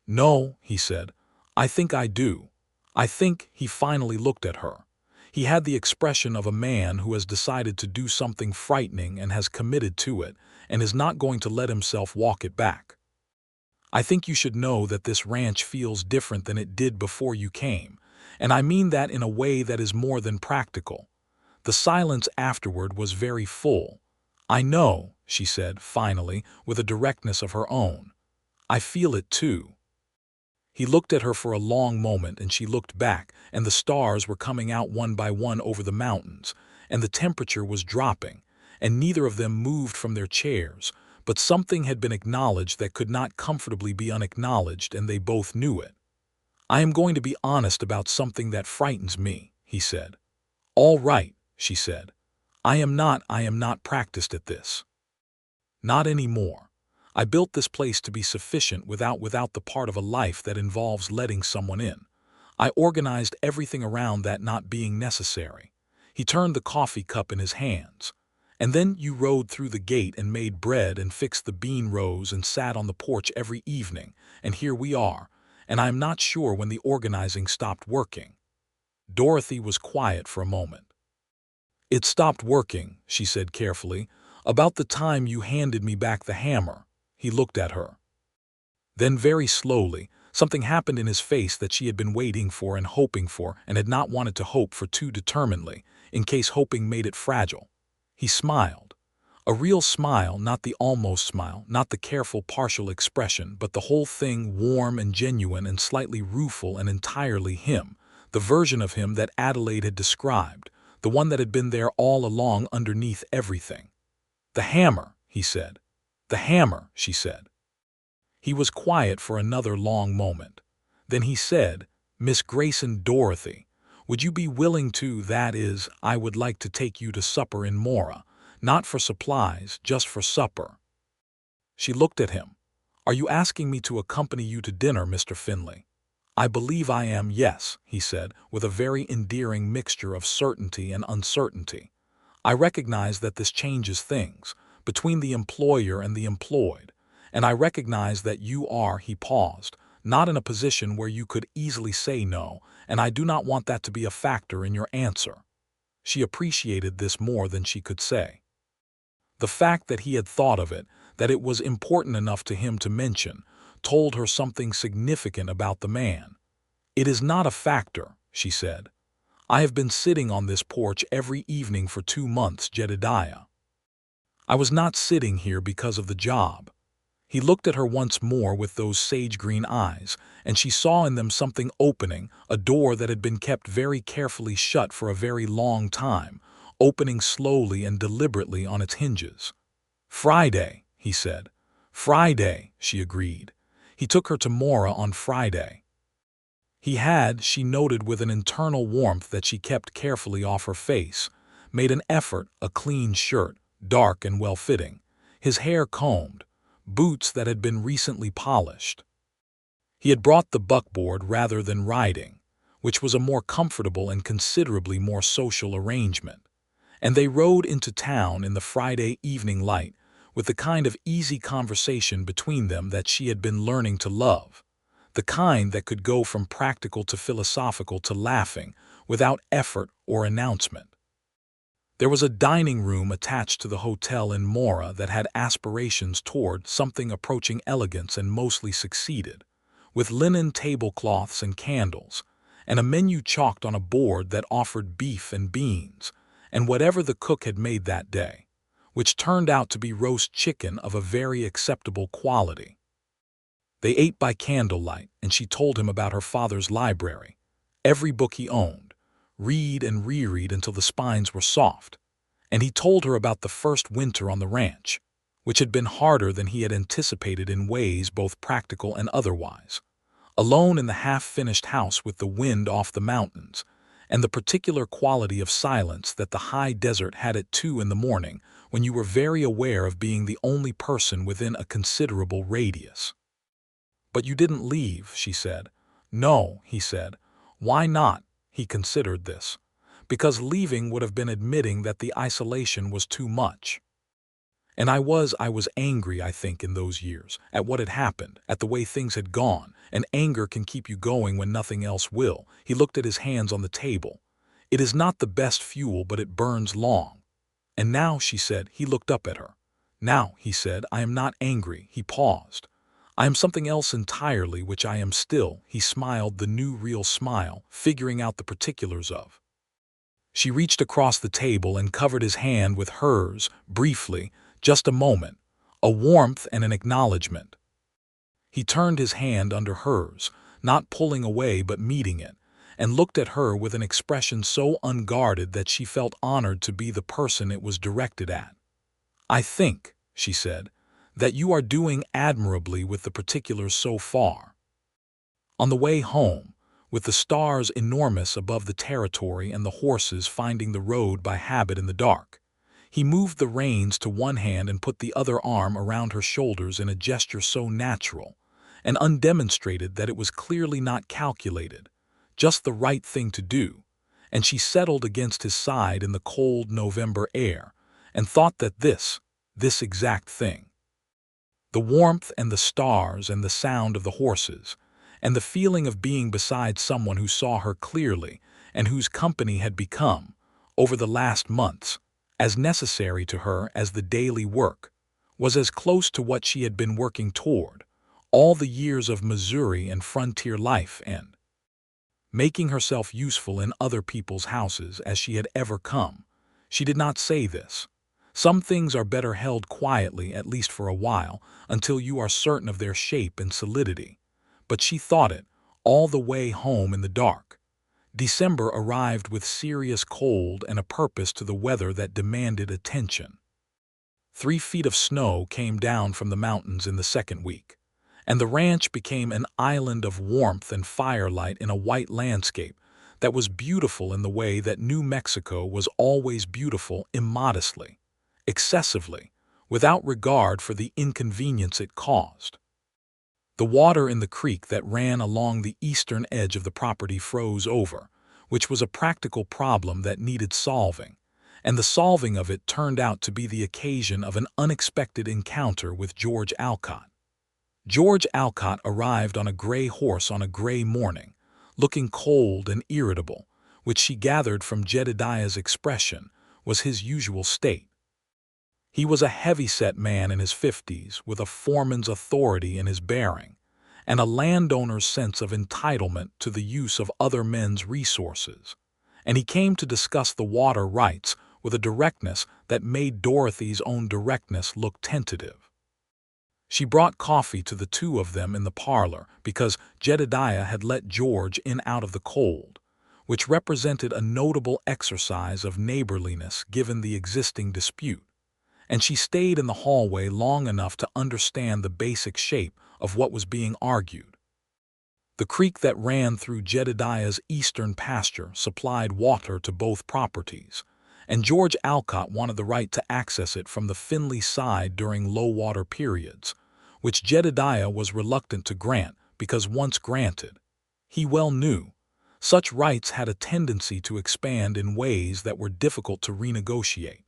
"No," he said. "I think I do. I think—" He finally looked at her. He had the expression of a man who has decided to do something frightening and has committed to it, and is not going to let himself walk it back. "I think you should know that this ranch feels different than it did before you came, and I mean that in a way that is more than practical." The silence afterward was very full. "I know," she said, finally, with a directness of her own. "I feel it too." He looked at her for a long moment, and she looked back, and the stars were coming out one by one over the mountains, and the temperature was dropping, and neither of them moved from their chairs, but something had been acknowledged that could not comfortably be unacknowledged, and they both knew it. "I am going to be honest about something that frightens me," he said. "All right," she said. I am not practiced at this. Not anymore. I built this place to be sufficient without the part of a life that involves letting someone in. I organized everything around that not being necessary." He turned the coffee cup in his hands. "And then you rode through the gate and made bread and fixed the bean rows and sat on the porch every evening, and here we are, and I am not sure when the organizing stopped working." Dorothy was quiet for a moment. "It stopped working," she said carefully, "about the time you handed me back the hammer." He looked at her. Then very slowly, something happened in his face that she had been waiting for and hoping for and had not wanted to hope for too determinedly, in case hoping made it fragile. He smiled. A real smile, not the almost smile, not the careful partial expression, but the whole thing, warm and genuine and slightly rueful and entirely him, the version of him that Adelaide had described, the one that had been there all along underneath everything. "The hammer," he said. "The hammer," she said. He was quiet for another long moment. Then he said, "Miss Grayson, Dorothy, would you be willing to— that is, I would like to take you to supper in Mora, not for supplies, just for supper." She looked at him. "Are you asking me to accompany you to dinner, Mr. Finley?" "I believe I am, yes," he said, with a very endearing mixture of certainty and uncertainty. "I recognize that this changes things, between the employer and the employed. And I recognize that you are," he paused, "not in a position where you could easily say no, and I do not want that to be a factor in your answer." She appreciated this more than she could say. The fact that he had thought of it, that it was important enough to him to mention, told her something significant about the man. "It is not a factor," she said. "I have been sitting on this porch every evening for 2 months, Jedediah. I was not sitting here because of the job." He looked at her once more with those sage-green eyes, and she saw in them something opening, a door that had been kept very carefully shut for a very long time, opening slowly and deliberately on its hinges. "Friday," he said. "Friday," she agreed. He took her to Mora on Friday. He had, she noted with an internal warmth that she kept carefully off her face, made an effort, a clean shirt, dark and well-fitting, his hair combed, boots that had been recently polished. He had brought the buckboard rather than riding, which was a more comfortable and considerably more social arrangement. and they rode into town in the Friday evening light with the kind of easy conversation between them that she had been learning to love, the kind that could go from practical to philosophical to laughing without effort or announcement. There was a dining room attached to the hotel in Mora that had aspirations toward something approaching elegance and mostly succeeded, with linen tablecloths and candles, and a menu chalked on a board that offered beef and beans, and whatever the cook had made that day, which turned out to be roast chicken of a very acceptable quality. They ate by candlelight, and she told him about her father's library, every book he owned, read and reread until the spines were soft, and he told her about the first winter on the ranch, which had been harder than he had anticipated in ways both practical and otherwise, alone in the half-finished house with the wind off the mountains, and the particular quality of silence that the high desert had at 2 in the morning when you were very aware of being the only person within a considerable radius. "But you didn't leave," she said. "No," he said. "Why not?" He considered this. "Because leaving would have been admitting that the isolation was too much. And I was angry, I think, in those years, at what had happened, at the way things had gone, and anger can keep you going when nothing else will." He looked at his hands on the table. "It is not the best fuel, but it burns long." "And now," she said. He looked up at her. "Now," he said, "I am not angry." He paused. "I am something else entirely, which I am still." He smiled the new real smile, figuring out the particulars of. She reached across the table and covered his hand with hers, briefly, just a moment, a warmth and an acknowledgement. He turned his hand under hers, not pulling away but meeting it, and looked at her with an expression so unguarded that she felt honored to be the person it was directed at. "I think," she said, "that you are doing admirably with the particulars so far." On the way home, with the stars enormous above the territory and the horses finding the road by habit in the dark, he moved the reins to one hand and put the other arm around her shoulders in a gesture so natural and undemonstrated that it was clearly not calculated, just the right thing to do, and she settled against his side in the cold November air and thought that this exact thing, the warmth and the stars and the sound of the horses, and the feeling of being beside someone who saw her clearly and whose company had become, over the last months, as necessary to her as the daily work, was as close to what she had been working toward all the years of Missouri and frontier life and making herself useful in other people's houses as she had ever come. She did not say this. Some things are better held quietly, at least for a while, until you are certain of their shape and solidity. But she thought it, all the way home in the dark. December arrived with serious cold and a purpose to the weather that demanded attention. 3 feet of snow came down from the mountains in the second week, and the ranch became an island of warmth and firelight in a white landscape that was beautiful in the way that New Mexico was always beautiful, immodestly, excessively, without regard for the inconvenience it caused. The water in the creek that ran along the eastern edge of the property froze over, which was a practical problem that needed solving, and the solving of it turned out to be the occasion of an unexpected encounter with George Alcott. George Alcott arrived on a gray horse on a gray morning, looking cold and irritable, which she gathered from Jedediah's expression was his usual state. He was a heavy-set man in his 50s, with a foreman's authority in his bearing, and a landowner's sense of entitlement to the use of other men's resources, and he came to discuss the water rights with a directness that made Dorothy's own directness look tentative. She brought coffee to the two of them in the parlor because Jedediah had let George in out of the cold, which represented a notable exercise of neighborliness given the existing dispute, and she stayed in the hallway long enough to understand the basic shape of what was being argued. The creek that ran through Jedediah's eastern pasture supplied water to both properties, and George Alcott wanted the right to access it from the Finley side during low-water periods, which Jedediah was reluctant to grant because once granted, he well knew, Such rights had a tendency to expand in ways that were difficult to renegotiate.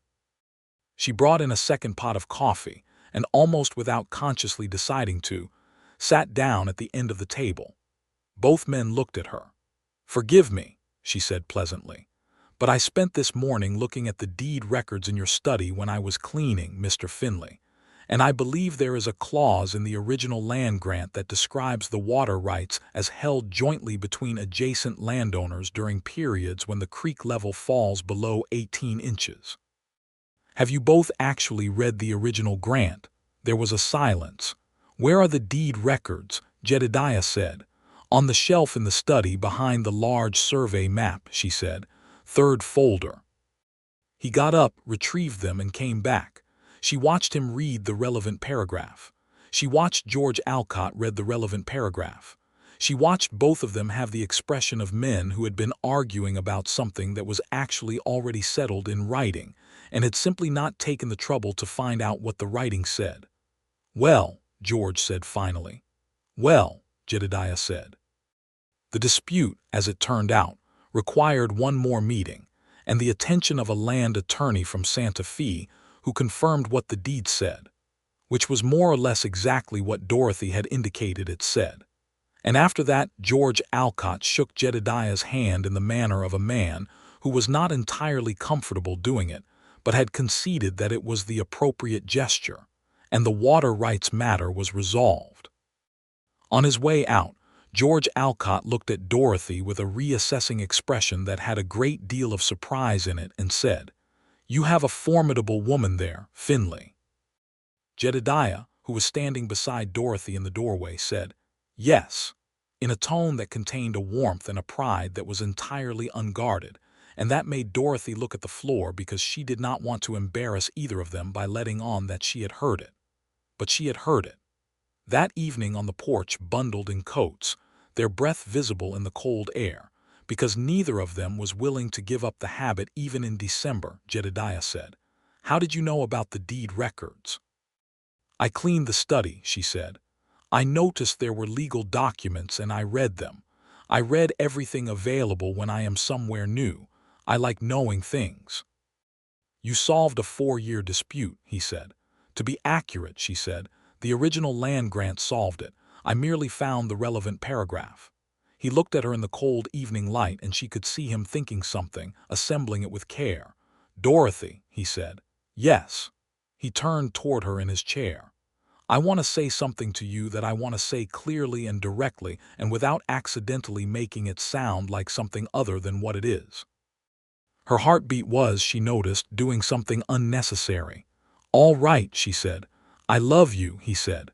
She brought in a second pot of coffee, and almost without consciously deciding to, sat down at the end of the table. Both men looked at her. "Forgive me," she said pleasantly, "but I spent this morning looking at the deed records in your study when I was cleaning, Mr. Finley, and I believe there is a clause in the original land grant that describes the water rights as held jointly between adjacent landowners during periods when the creek level falls below 18 inches. Have you both actually read the original grant?" There was a silence. "Where are the deed records?" Jedediah said. "On the shelf in the study behind the large survey map," she said. "Third folder." He got up, retrieved them, and came back. She watched him read the relevant paragraph. She watched George Alcott read the relevant paragraph. She watched both of them have the expression of men who had been arguing about something that was actually already settled in writing, and had simply not taken the trouble to find out what the writing said. "Well," George said finally. "Well," Jedediah said. The dispute, as it turned out, required one more meeting, and the attention of a land attorney from Santa Fe who confirmed what the deed said, which was more or less exactly what Dorothy had indicated it said. And after that, George Alcott shook Jedediah's hand in the manner of a man who was not entirely comfortable doing it, but had conceded that it was the appropriate gesture, and the water rights matter was resolved. On his way out, George Alcott looked at Dorothy with a reassessing expression that had a great deal of surprise in it and said, "You have a formidable woman there, Finley." Jedediah, who was standing beside Dorothy in the doorway, said, "Yes," in a tone that contained a warmth and a pride that was entirely unguarded, and that made Dorothy look at the floor because she did not want to embarrass either of them by letting on that she had heard it. But she had heard it. That evening on the porch, bundled in coats, their breath visible in the cold air, because neither of them was willing to give up the habit even in December, Jedediah said, "How did you know about the deed records?" "I cleaned the study," she said. "I noticed there were legal documents and I read them. I read everything available when I am somewhere new. I like knowing things." "You solved a 4-year dispute," he said. "To be accurate," she said, "the original land grant solved it. I merely found the relevant paragraph." He looked at her in the cold evening light, and she could see him thinking something, assembling it with care. "Dorothy," he said. "Yes." He turned toward her in his chair. "I want to say something to you that I want to say clearly and directly and without accidentally making it sound like something other than what it is." Her heartbeat was, she noticed, doing something unnecessary. "All right," she said. "I love you," he said.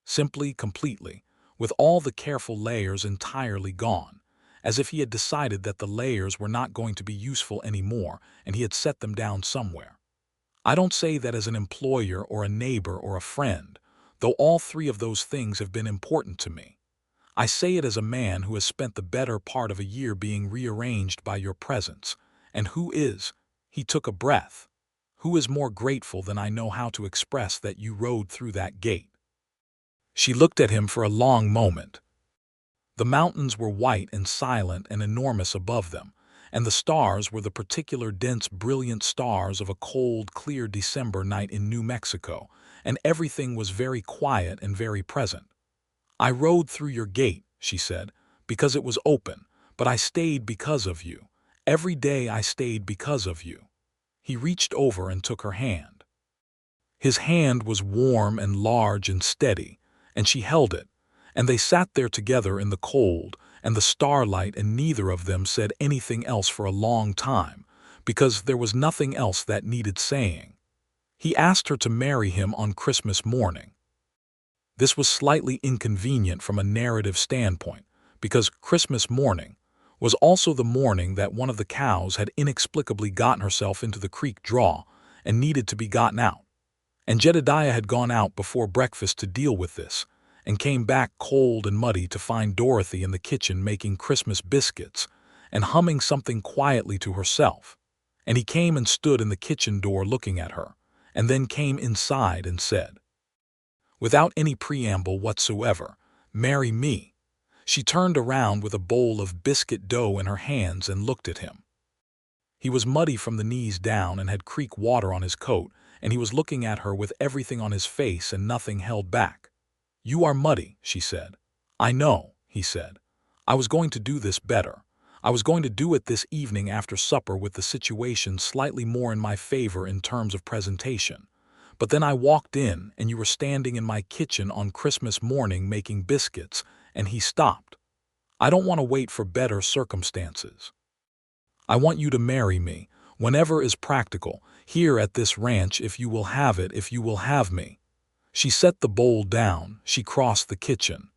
Simply, completely, with all the careful layers entirely gone, as if he had decided that the layers were not going to be useful anymore and he had set them down somewhere. I don't say that as an employer or a neighbor or a friend, though all three of those things have been important to me. I say it as a man who has spent the better part of a year being rearranged by your presence, and who is, he took a breath, who is more grateful than I know how to express that you rode through that gate." She looked at him for a long moment. The mountains were white and silent and enormous above them, and the stars were the particular dense, brilliant stars of a cold, clear December night in New Mexico, and everything was very quiet and very present. "I rode through your gate," she said, "because it was open, but I stayed because of you. Every day I stayed because of you." He reached over and took her hand. His hand was warm and large and steady, and she held it, and they sat there together in the cold and the starlight, and neither of them said anything else for a long time, because there was nothing else that needed saying. He asked her to marry him on Christmas morning. This was slightly inconvenient from a narrative standpoint, because Christmas morning was also the morning that one of the cows had inexplicably gotten herself into the creek draw and needed to be gotten out. And Jedediah had gone out before breakfast to deal with this, and came back cold and muddy to find Dorothy in the kitchen making Christmas biscuits and humming something quietly to herself. And he came and stood in the kitchen door looking at her, and then came inside and said, without any preamble whatsoever, "Marry me." She turned around with a bowl of biscuit dough in her hands and looked at him. He was muddy from the knees down and had creek water on his coat, and he was looking at her with everything on his face and nothing held back. "You are muddy," she said. "I know," he said. "I was going to do this better. I was going to do it this evening after supper with the situation slightly more in my favor in terms of presentation. But then I walked in, and you were standing in my kitchen on Christmas morning making biscuits, and he stopped. I don't want to wait for better circumstances. I want you to marry me, whenever is practical, here at this ranch if you will have it, if you will have me." She set the bowl down. She crossed the kitchen.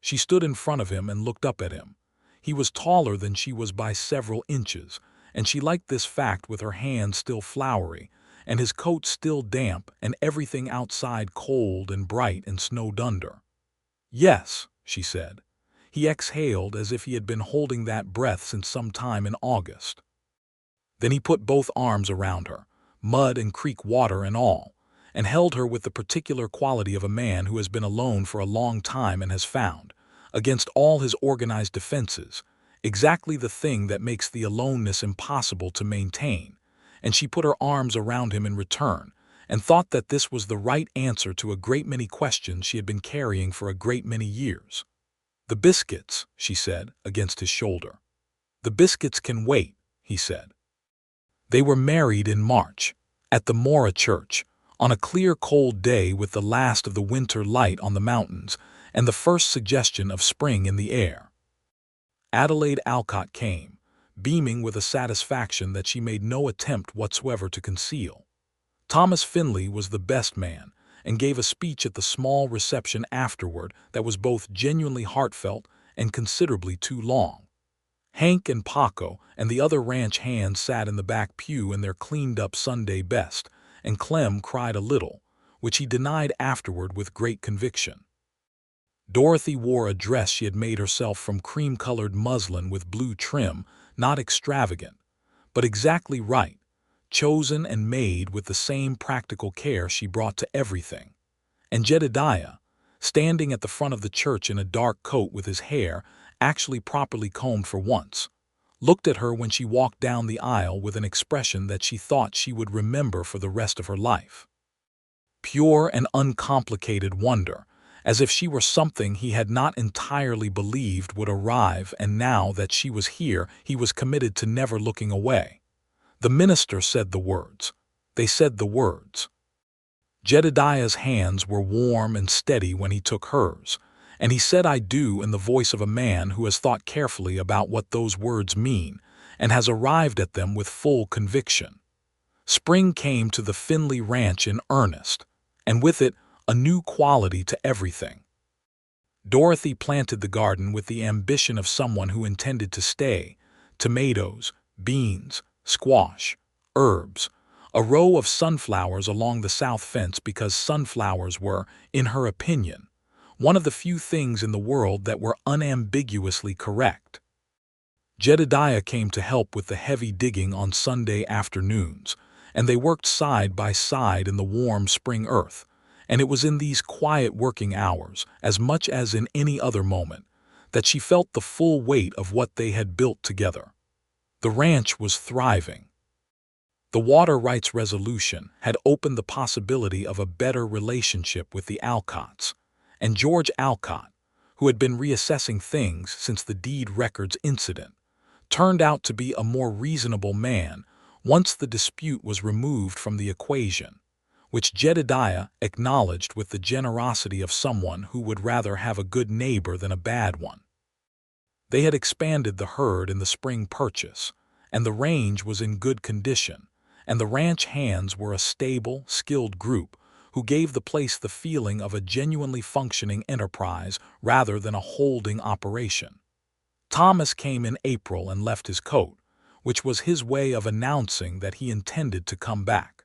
She stood in front of him and looked up at him. He was taller than she was by several inches, and she liked this fact with her hands still floury, and his coat still damp and everything outside cold and bright and snowed under. "Yes," she said. He exhaled as if he had been holding that breath since some time in August. Then he put both arms around her, mud and creek water and all, and held her with the particular quality of a man who has been alone for a long time and has found, against all his organized defenses, exactly the thing that makes the aloneness impossible to maintain, and she put her arms around him in return, and thought that this was the right answer to a great many questions she had been carrying for a great many years. "The biscuits," she said, against his shoulder. "The biscuits can wait," he said. They were married in March, at the mare church, on a clear cold day with the last of the winter light on the mountains and the first suggestion of spring in the air. Adelaide Alcott came, beaming with a satisfaction that she made no attempt whatsoever to conceal. Thomas Finley was the best man, and gave a speech at the small reception afterward that was both genuinely heartfelt and considerably too long. Hank and Paco and the other ranch hands sat in the back pew in their cleaned-up Sunday best, and Clem cried a little, which he denied afterward with great conviction. Dorothy wore a dress she had made herself from cream-colored muslin with blue trim, not extravagant, but exactly right, chosen and made with the same practical care she brought to everything. And Jedediah, standing at the front of the church in a dark coat with his hair actually properly combed for once, looked at her when she walked down the aisle with an expression that she thought she would remember for the rest of her life. Pure and uncomplicated wonder, as if she were something he had not entirely believed would arrive, and now that she was here he was committed to never looking away. The minister said the words. They said the words. Jedediah's hands were warm and steady when he took hers, and he said "I do" in the voice of a man who has thought carefully about what those words mean and has arrived at them with full conviction. Spring came to the Finley ranch in earnest, and with it a new quality to everything. Dorothy planted the garden with the ambition of someone who intended to stay: tomatoes, beans, squash, herbs, a row of sunflowers along the south fence because sunflowers were, in her opinion, one of the few things in the world that were unambiguously correct. Jedediah came to help with the heavy digging on Sunday afternoons, and they worked side by side in the warm spring earth, and it was in these quiet working hours, as much as in any other moment, that she felt the full weight of what they had built together. The ranch was thriving. The water rights resolution had opened the possibility of a better relationship with the Alcotts, and George Alcott, who had been reassessing things since the deed records incident, turned out to be a more reasonable man once the dispute was removed from the equation, which Jedediah acknowledged with the generosity of someone who would rather have a good neighbor than a bad one. They had expanded the herd in the spring purchase, and the range was in good condition, and the ranch hands were a stable, skilled group who gave the place the feeling of a genuinely functioning enterprise rather than a holding operation. Thomas came in April and left his coat, which was his way of announcing that he intended to come back.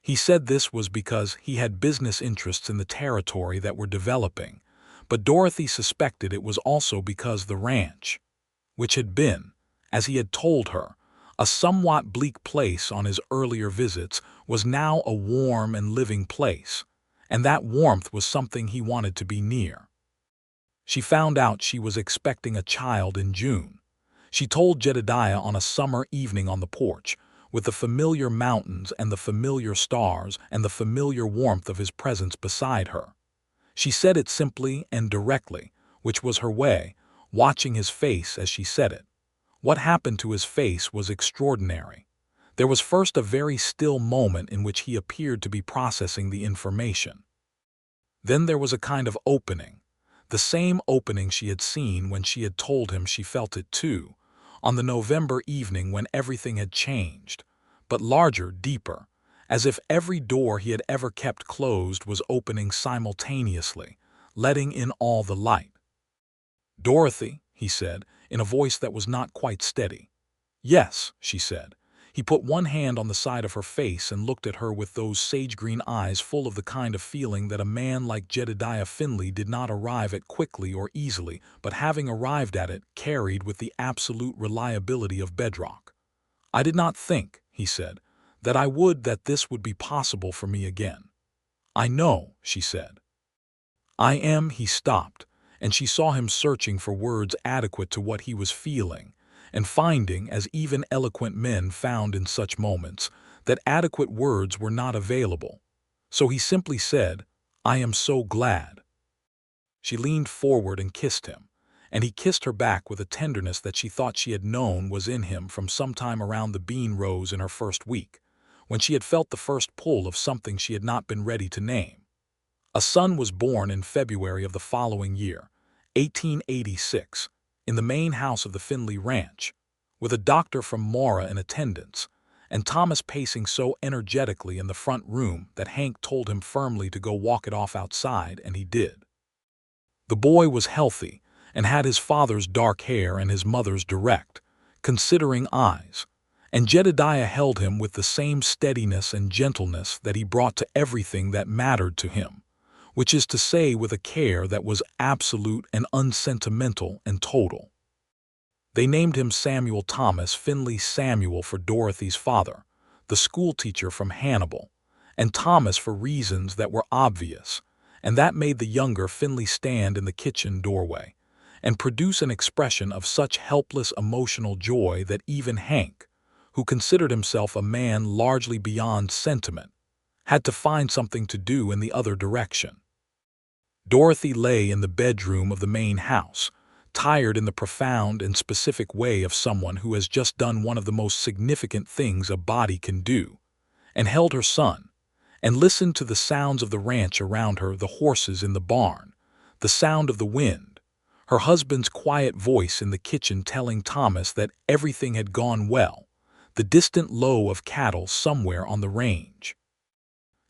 He said this was because he had business interests in the territory that were developing, but Dorothy suspected it was also because the ranch, which had been, as he had told her, a somewhat bleak place on his earlier visits, was now a warm and living place, and that warmth was something he wanted to be near. She found out she was expecting a child in June. She told Jedediah on a summer evening on the porch, with the familiar mountains and the familiar stars and the familiar warmth of his presence beside her. She said it simply and directly, which was her way, watching his face as she said it. What happened to his face was extraordinary. There was first a very still moment in which he appeared to be processing the information. Then there was a kind of opening, the same opening she had seen when she had told him she felt it too, on the November evening when everything had changed, but larger, deeper, as if every door he had ever kept closed was opening simultaneously, letting in all the light. "Dorothy," he said, in a voice that was not quite steady. "Yes," she said. He put one hand on the side of her face and looked at her with those sage-green eyes full of the kind of feeling that a man like Jedediah Finley did not arrive at quickly or easily, but having arrived at it, carried with the absolute reliability of bedrock. "I did not think," he said, that this would be possible for me again." "I know," she said. He stopped, and she saw him searching for words adequate to what he was feeling, and finding, as even eloquent men found in such moments, that adequate words were not available. So he simply said, "I am so glad." She leaned forward and kissed him, and he kissed her back with a tenderness that she thought she had known was in him from some time around the bean rows in her first week, when she had felt the first pull of something she had not been ready to name. A son was born in February of the following year, 1886, in the main house of the Finley ranch, with a doctor from mare in attendance, and Thomas pacing so energetically in the front room that Hank told him firmly to go walk it off outside, and he did. The boy was healthy, and had his father's dark hair and his mother's direct, considering eyes, and Jedediah held him with the same steadiness and gentleness that he brought to everything that mattered to him, which is to say with a care that was absolute and unsentimental and total. They named him Samuel Thomas Finley Samuel for Dorothy's father, the schoolteacher from Hannibal, and Thomas for reasons that were obvious, and that made the younger Finley stand in the kitchen doorway and produce an expression of such helpless emotional joy that even Hank, who considered himself a man largely beyond sentiment, had to find something to do in the other direction. Dorothy lay in the bedroom of the main house, tired in the profound and specific way of someone who has just done one of the most significant things a body can do, and held her son, and listened to the sounds of the ranch around her, the horses in the barn, the sound of the wind, her husband's quiet voice in the kitchen telling Thomas that everything had gone well, the distant low of cattle somewhere on the range.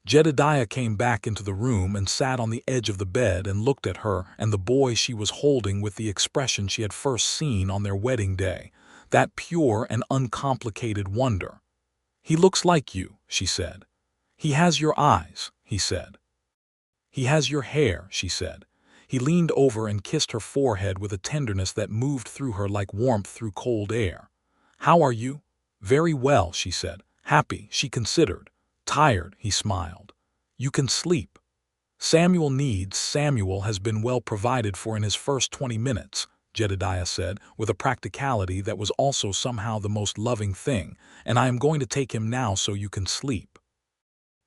Jedediah came back into the room and sat on the edge of the bed and looked at her and the boy she was holding with the expression she had first seen on their wedding day, that pure and uncomplicated wonder. "He looks like you," she said. "He has your eyes," he said. "He has your hair," she said. He leaned over and kissed her forehead with a tenderness that moved through her like warmth through cold air. "How are you?" "Very well," she said. "Happy," she considered. "Tired," he smiled. "You can sleep." Samuel has been well provided for in his first 20 minutes, Jedediah said, with a practicality that was also somehow the most loving thing, "and I am going to take him now so you can sleep."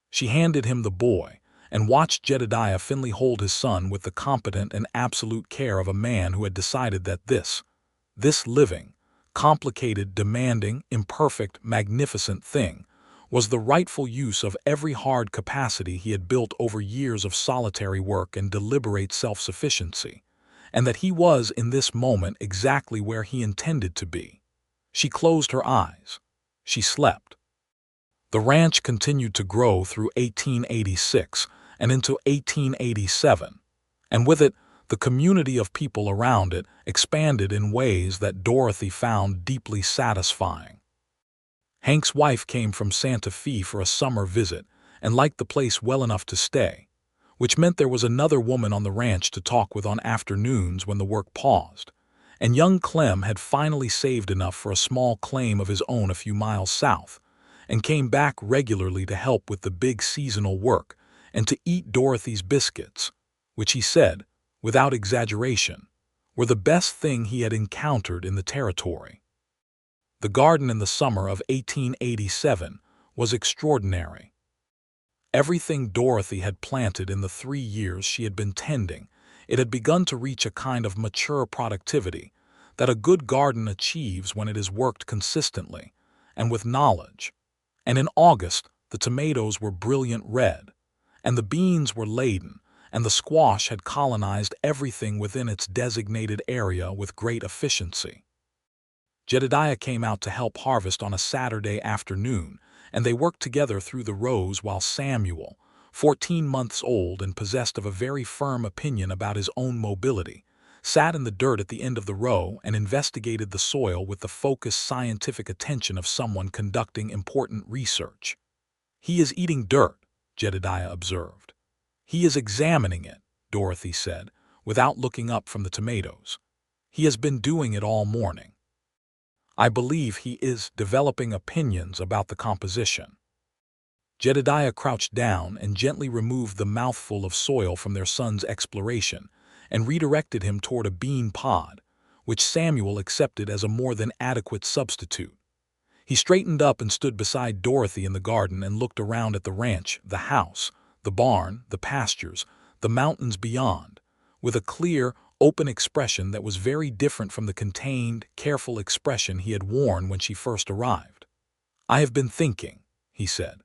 She handed him the boy, and watched Jedediah Finley hold his son with the competent and absolute care of a man who had decided that this living, complicated, demanding, imperfect, magnificent thing was the rightful use of every hard capacity he had built over years of solitary work and deliberate self-sufficiency, and that he was in this moment exactly where he intended to be. She closed her eyes. She slept. The ranch continued to grow through 1886 and into 1887, and with it, the community of people around it expanded in ways that Dorothy found deeply satisfying. Hank's wife came from Santa Fe for a summer visit and liked the place well enough to stay, which meant there was another woman on the ranch to talk with on afternoons when the work paused, and young Clem had finally saved enough for a small claim of his own a few miles south, and came back regularly to help with the big seasonal work and to eat Dorothy's biscuits, which he said without exaggeration, were the best thing he had encountered in the territory. The garden in the summer of 1887 was extraordinary. Everything Dorothy had planted in the 3 years she had been tending, it had begun to reach a kind of mature productivity that a good garden achieves when it is worked consistently and with knowledge. And in August, the tomatoes were brilliant red, and the beans were laden, and the squash had colonized everything within its designated area with great efficiency. Jedediah came out to help harvest on a Saturday afternoon, and they worked together through the rows while Samuel, 14 months old and possessed of a very firm opinion about his own mobility, sat in the dirt at the end of the row and investigated the soil with the focused scientific attention of someone conducting important research. "He is eating dirt," Jedediah observed. "He is examining it," Dorothy said, without looking up from the tomatoes. "He has been doing it all morning. I believe he is developing opinions about the composition." Jedediah crouched down and gently removed the mouthful of soil from their son's exploration and redirected him toward a bean pod, which Samuel accepted as a more than adequate substitute. He straightened up and stood beside Dorothy in the garden and looked around at the ranch, the house, the barn, the pastures, the mountains beyond, with a clear, open expression that was very different from the contained, careful expression he had worn when she first arrived. "I have been thinking," he said.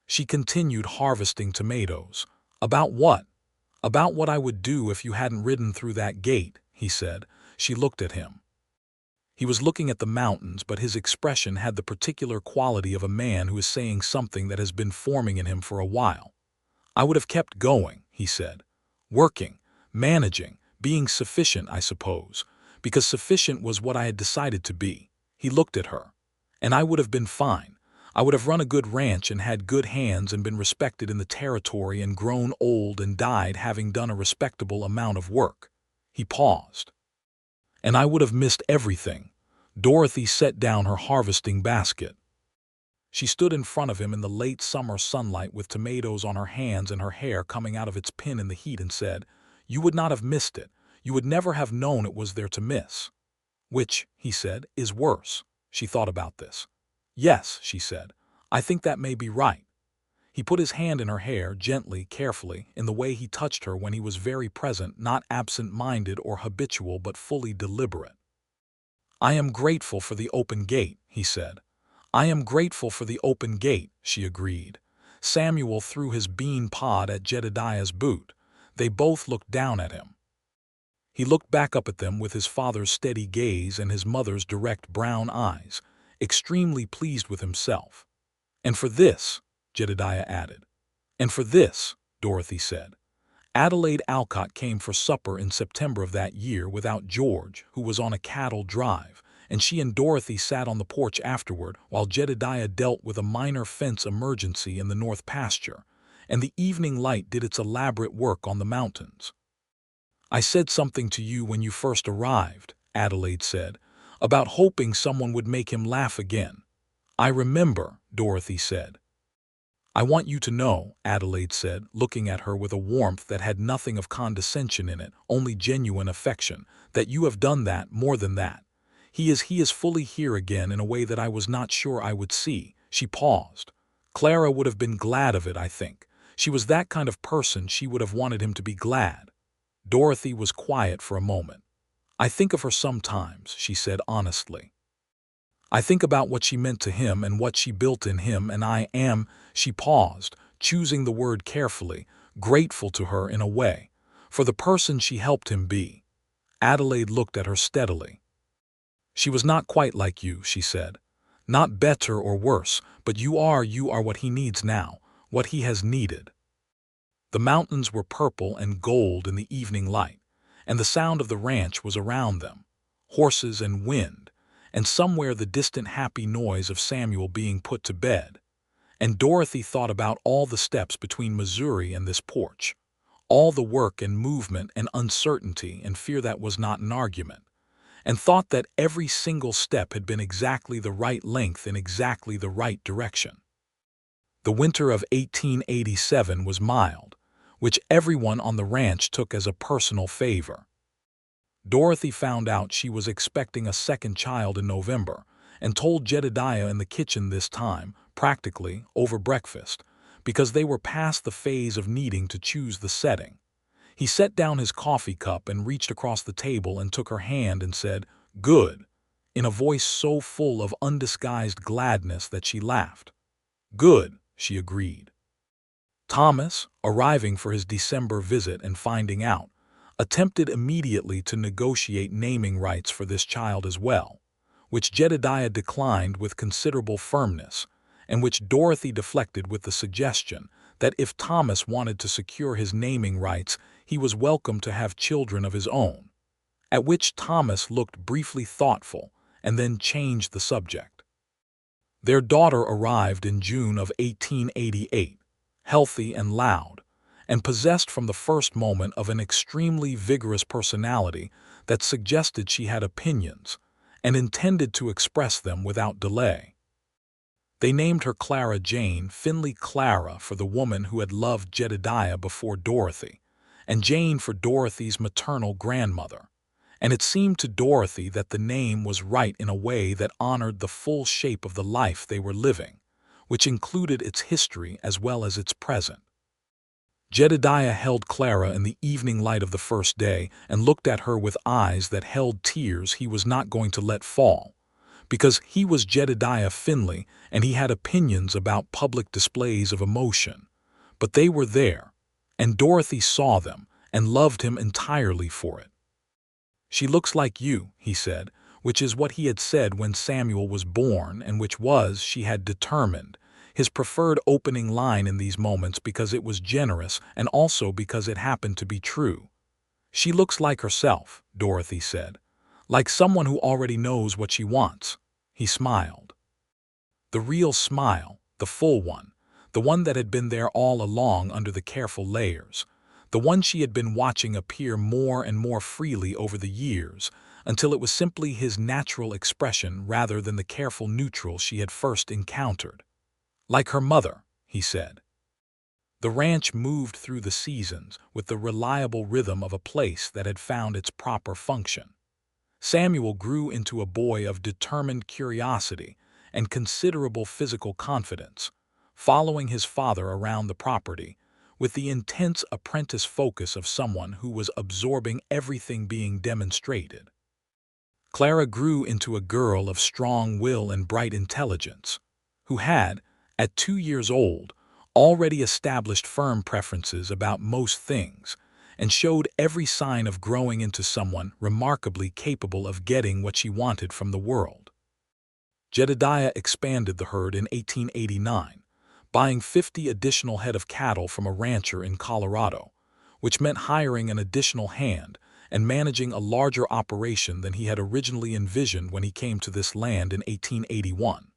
She continued harvesting tomatoes. "About what?" "About what I would do if you hadn't ridden through that gate," he said. She looked at him. He was looking at the mountains, but his expression had the particular quality of a man who is saying something that has been forming in him for a while. "I would have kept going," he said. "Working, managing, being sufficient, I suppose, because sufficient was what I had decided to be." He looked at her. "And I would have been fine. I would have run a good ranch and had good hands and been respected in the territory and grown old and died having done a respectable amount of work." He paused. "And I would have missed everything." Dorothy set down her harvesting basket. She stood in front of him in the late summer sunlight with tomatoes on her hands and her hair coming out of its pin in the heat and said, "You would not have missed it. You would never have known it was there to miss." "Which," he said, "is worse?" She thought about this. "Yes," she said, "I think that may be right." He put his hand in her hair, gently, carefully, in the way he touched her when he was very present, not absent-minded or habitual but fully deliberate. "I am grateful for the open gate," he said. "I am grateful for the open gate," she agreed. Samuel threw his bean pod at Jedediah's boot. They both looked down at him. He looked back up at them with his father's steady gaze and his mother's direct brown eyes, extremely pleased with himself. "And for this," Jedediah added. "And for this," Dorothy said. Adelaide Alcott came for supper in September of that year without George, who was on a cattle drive, and she and Dorothy sat on the porch afterward while Jedediah dealt with a minor fence emergency in the north pasture, and the evening light did its elaborate work on the mountains. "I said something to you when you first arrived," Adelaide said, "about hoping someone would make him laugh again." "I remember," Dorothy said. "I want you to know," Adelaide said, looking at her with a warmth that had nothing of condescension in it, only genuine affection, "that you have done that, more than that. He is fully here again in a way that I was not sure I would see." She paused. "Clara would have been glad of it, I think. She was that kind of person, she would have wanted him to be glad." Dorothy was quiet for a moment. "I think of her sometimes," she said honestly. "I think about what she meant to him and what she built in him, and I am," she paused, choosing the word carefully, "grateful to her in a way, for the person she helped him be." Adelaide looked at her steadily. "She was not quite like you," she said. "Not better or worse, but you are what he needs now, what he has needed." The mountains were purple and gold in the evening light, and the sound of the ranch was around them, horses and wind, and somewhere the distant happy noise of Samuel being put to bed. And Dorothy thought about all the steps between Missouri and this porch, all the work and movement and uncertainty and fear that was not an argument, and thought that every single step had been exactly the right length in exactly the right direction. The winter of 1887 was mild, which everyone on the ranch took as a personal favor. Dorothy found out she was expecting a second child in November and told Jedediah in the kitchen this time, practically over breakfast, because they were past the phase of needing to choose the setting. He set down his coffee cup and reached across the table and took her hand and said, "Good," in a voice so full of undisguised gladness that she laughed. "Good," she agreed. Thomas, arriving for his December visit and finding out, attempted immediately to negotiate naming rights for this child as well, which Jedediah declined with considerable firmness, and which Dorothy deflected with the suggestion that if Thomas wanted to secure his naming rights, he was welcome to have children of his own, at which Thomas looked briefly thoughtful and then changed the subject. Their daughter arrived in June of 1888, healthy and loud, and possessed from the first moment of an extremely vigorous personality that suggested she had opinions and intended to express them without delay. They named her Clara Jane Finley, Clara for the woman who had loved Jedediah before Dorothy, and Jane for Dorothy's maternal grandmother, and it seemed to Dorothy that the name was right in a way that honored the full shape of the life they were living, which included its history as well as its present. Jedediah held Clara in the evening light of the first day and looked at her with eyes that held tears he was not going to let fall, because he was Jedediah Finley and he had opinions about public displays of emotion. But they were there, and Dorothy saw them and loved him entirely for it. "She looks like you," he said, which is what he had said when Samuel was born and which was, she had determined, his preferred opening line in these moments because it was generous and also because it happened to be true. "She looks like herself," Dorothy said, "like someone who already knows what she wants." He smiled. The real smile, the full one, the one that had been there all along under the careful layers, the one she had been watching appear more and more freely over the years, until it was simply his natural expression rather than the careful neutral she had first encountered. "Like her mother," he said. The ranch moved through the seasons with the reliable rhythm of a place that had found its proper function. Samuel grew into a boy of determined curiosity and considerable physical confidence, following his father around the property with the intense apprentice focus of someone who was absorbing everything being demonstrated. Clara grew into a girl of strong will and bright intelligence, who had, at 2 years old, already established firm preferences about most things and showed every sign of growing into someone remarkably capable of getting what she wanted from the world. Jedediah expanded the herd in 1889, buying 50 additional head of cattle from a rancher in Colorado, which meant hiring an additional hand and managing a larger operation than he had originally envisioned when he came to this land in 1881.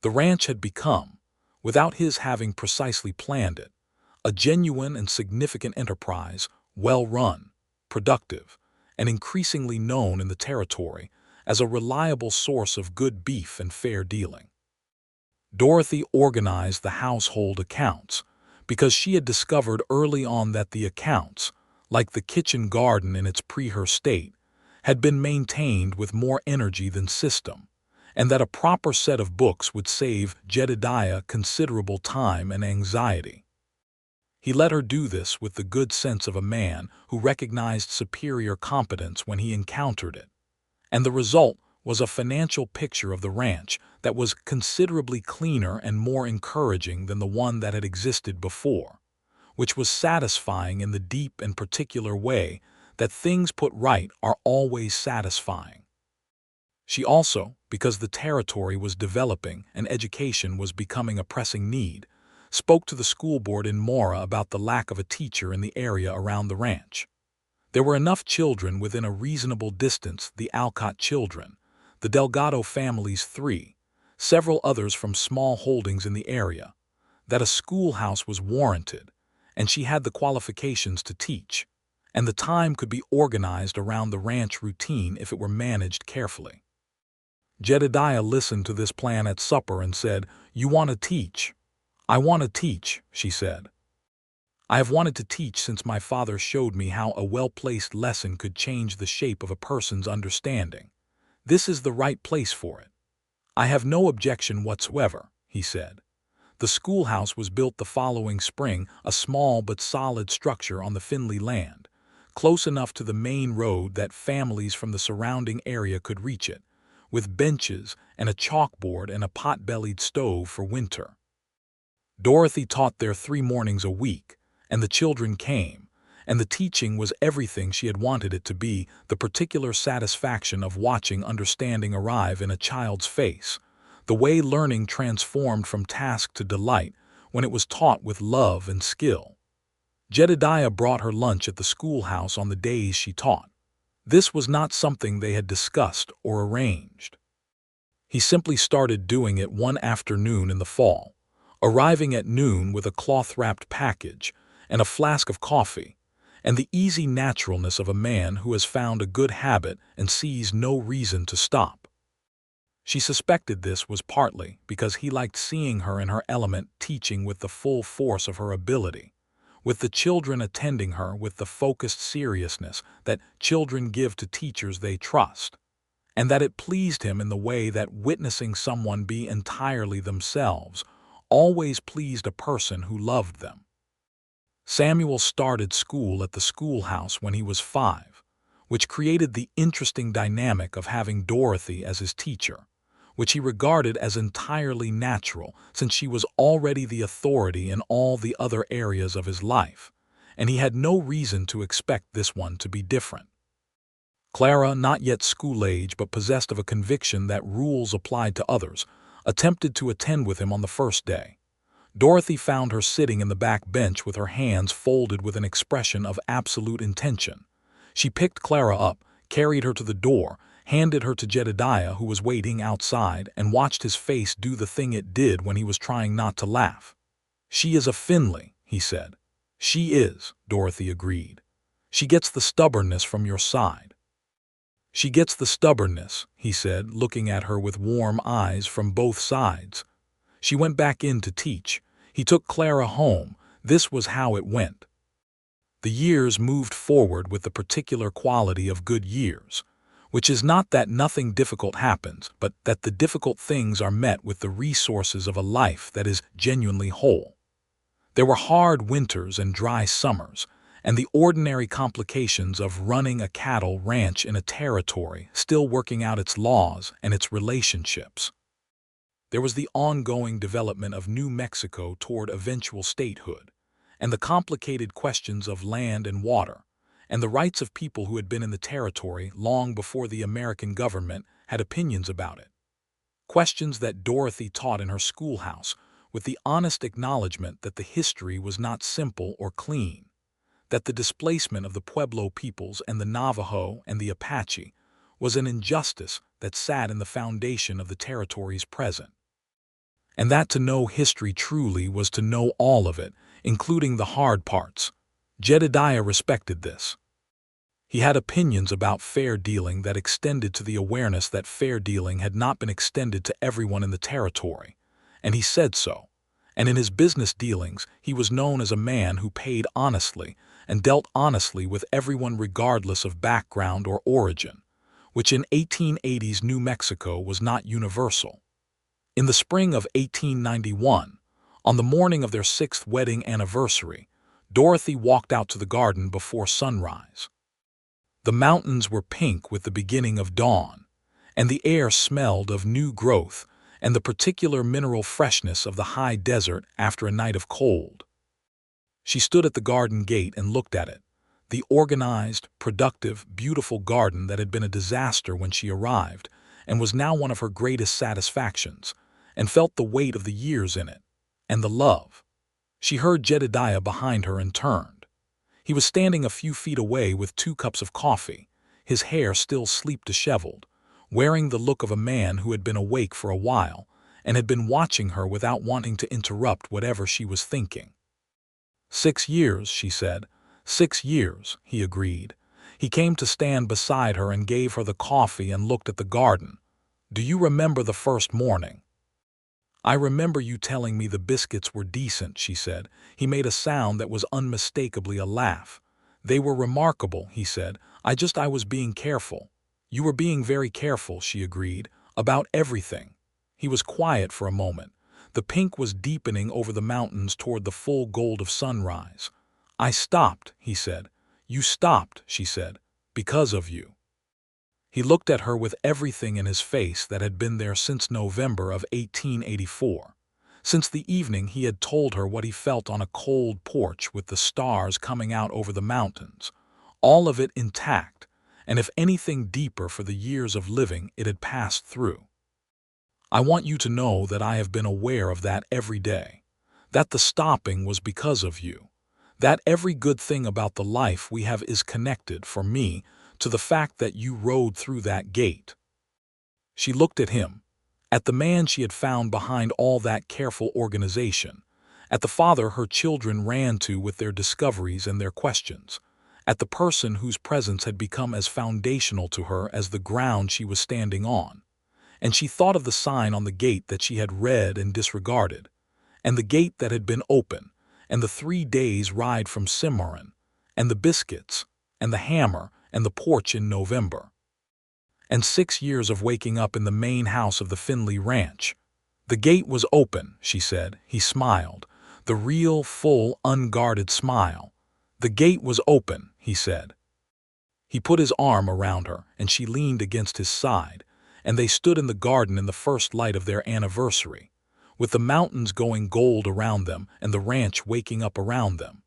The ranch had become, without his having precisely planned it, a genuine and significant enterprise, well-run, productive, and increasingly known in the territory as a reliable source of good beef and fair dealing. Dorothy organized the household accounts because she had discovered early on that the accounts, like the kitchen garden in its pre-her state, had been maintained with more energy than system, and that a proper set of books would save Jedediah considerable time and anxiety. He let her do this with the good sense of a man who recognized superior competence when he encountered it, and the result was a financial picture of the ranch that was considerably cleaner and more encouraging than the one that had existed before, which was satisfying in the deep and particular way that things put right are always satisfying. She also, because the territory was developing and education was becoming a pressing need, spoke to the school board in Mora about the lack of a teacher in the area around the ranch. There were enough children within a reasonable distance, the Alcott children, the Delgado family's 3, several others from small holdings in the area, that a schoolhouse was warranted, and she had the qualifications to teach, and the time could be organized around the ranch routine if it were managed carefully. Jedediah listened to this plan at supper and said, "You want to teach?" "I want to teach," she said. I have wanted to teach since my father showed me how a well-placed lesson could change the shape of a person's understanding. This is the right place for it. I have no objection whatsoever, he said. The schoolhouse was built the following spring, a small but solid structure on the Finley land, close enough to the main road that families from the surrounding area could reach it, with benches and a chalkboard and a pot-bellied stove for winter. Dorothy taught there 3 mornings a week, and the children came, and the teaching was everything she had wanted it to be, the particular satisfaction of watching understanding arrive in a child's face, the way learning transformed from task to delight when it was taught with love and skill. Jedediah brought her lunch at the schoolhouse on the days she taught. This was not something they had discussed or arranged. He simply started doing it one afternoon in the fall, arriving at noon with a cloth-wrapped package and a flask of coffee, and the easy naturalness of a man who has found a good habit and sees no reason to stop. She suspected this was partly because he liked seeing her in her element, teaching with the full force of her ability, with the children attending her with the focused seriousness that children give to teachers they trust, and that it pleased him in the way that witnessing someone be entirely themselves always pleased a person who loved them. Samuel started school at the schoolhouse when he was 5, which created the interesting dynamic of having Dorothy as his teacher, which he regarded as entirely natural since she was already the authority in all the other areas of his life, and he had no reason to expect this one to be different. Clara, not yet school-age but possessed of a conviction that rules applied to others, attempted to attend with him on the first day. Dorothy found her sitting in the back bench with her hands folded with an expression of absolute intention. She picked Clara up, carried her to the door, handed her to Jedediah, who was waiting outside, and watched his face do the thing it did when he was trying not to laugh. "She is a Finley," he said. "She is," Dorothy agreed. "She gets the stubbornness from your side." "She gets the stubbornness," he said, looking at her with warm eyes from both sides. She went back in to teach. He took Clara home. This was how it went. The years moved forward with the particular quality of good years, which is not that nothing difficult happens, but that the difficult things are met with the resources of a life that is genuinely whole. There were hard winters and dry summers, and the ordinary complications of running a cattle ranch in a territory still working out its laws and its relationships. There was the ongoing development of New Mexico toward eventual statehood, and the complicated questions of land and water, and the rights of people who had been in the territory long before the American government had opinions about it. Questions that Dorothy taught in her schoolhouse with the honest acknowledgement that the history was not simple or clean, that the displacement of the Pueblo peoples and the Navajo and the Apache was an injustice that sat in the foundation of the territory's present, and that to know history truly was to know all of it, including the hard parts. Jedediah respected this. He had opinions about fair dealing that extended to the awareness that fair dealing had not been extended to everyone in the territory, and he said so. And in his business dealings, he was known as a man who paid honestly and dealt honestly with everyone regardless of background or origin, which in 1880s New Mexico was not universal. In the spring of 1891, on the morning of their 6th wedding anniversary, Dorothy walked out to the garden before sunrise. The mountains were pink with the beginning of dawn, and the air smelled of new growth and the particular mineral freshness of the high desert after a night of cold. She stood at the garden gate and looked at it, the organized, productive, beautiful garden that had been a disaster when she arrived and was now one of her greatest satisfactions, and felt the weight of the years in it, and the love. She heard Jedediah behind her and turned. He was standing a few feet away with 2 cups of coffee, his hair still sleep-disheveled, wearing the look of a man who had been awake for a while and had been watching her without wanting to interrupt whatever she was thinking. 6 years, she said. 6 years, he agreed. He came to stand beside her and gave her the coffee and looked at the garden. "Do you remember the first morning?" I remember you telling me the biscuits were decent, she said. He made a sound that was unmistakably a laugh. They were remarkable, he said. I was being careful. You were being very careful, she agreed, about everything. He was quiet for a moment. The pink was deepening over the mountains toward the full gold of sunrise. I stopped, he said. You stopped, she said, because of you. He looked at her with everything in his face that had been there since November of 1884. Since the evening he had told her what he felt on a cold porch with the stars coming out over the mountains. All of it intact, and if anything deeper for the years of living it had passed through. I want you to know that I have been aware of that every day. That the stopping was because of you. That every good thing about the life we have is connected, for me, to the fact that you rode through that gate. She looked at him, at the man she had found behind all that careful organization, at the father her children ran to with their discoveries and their questions, at the person whose presence had become as foundational to her as the ground she was standing on. And she thought of the sign on the gate that she had read and disregarded, and the gate that had been open, and the 3 days' ride from Cimarron, and the biscuits, and the hammer, and the porch in November. And 6 years of waking up in the main house of the Finley ranch. The gate was open, she said. He smiled, the real, full, unguarded smile. The gate was open, he said. He put his arm around her, and she leaned against his side, and they stood in the garden in the first light of their anniversary, with the mountains going gold around them and the ranch waking up around them.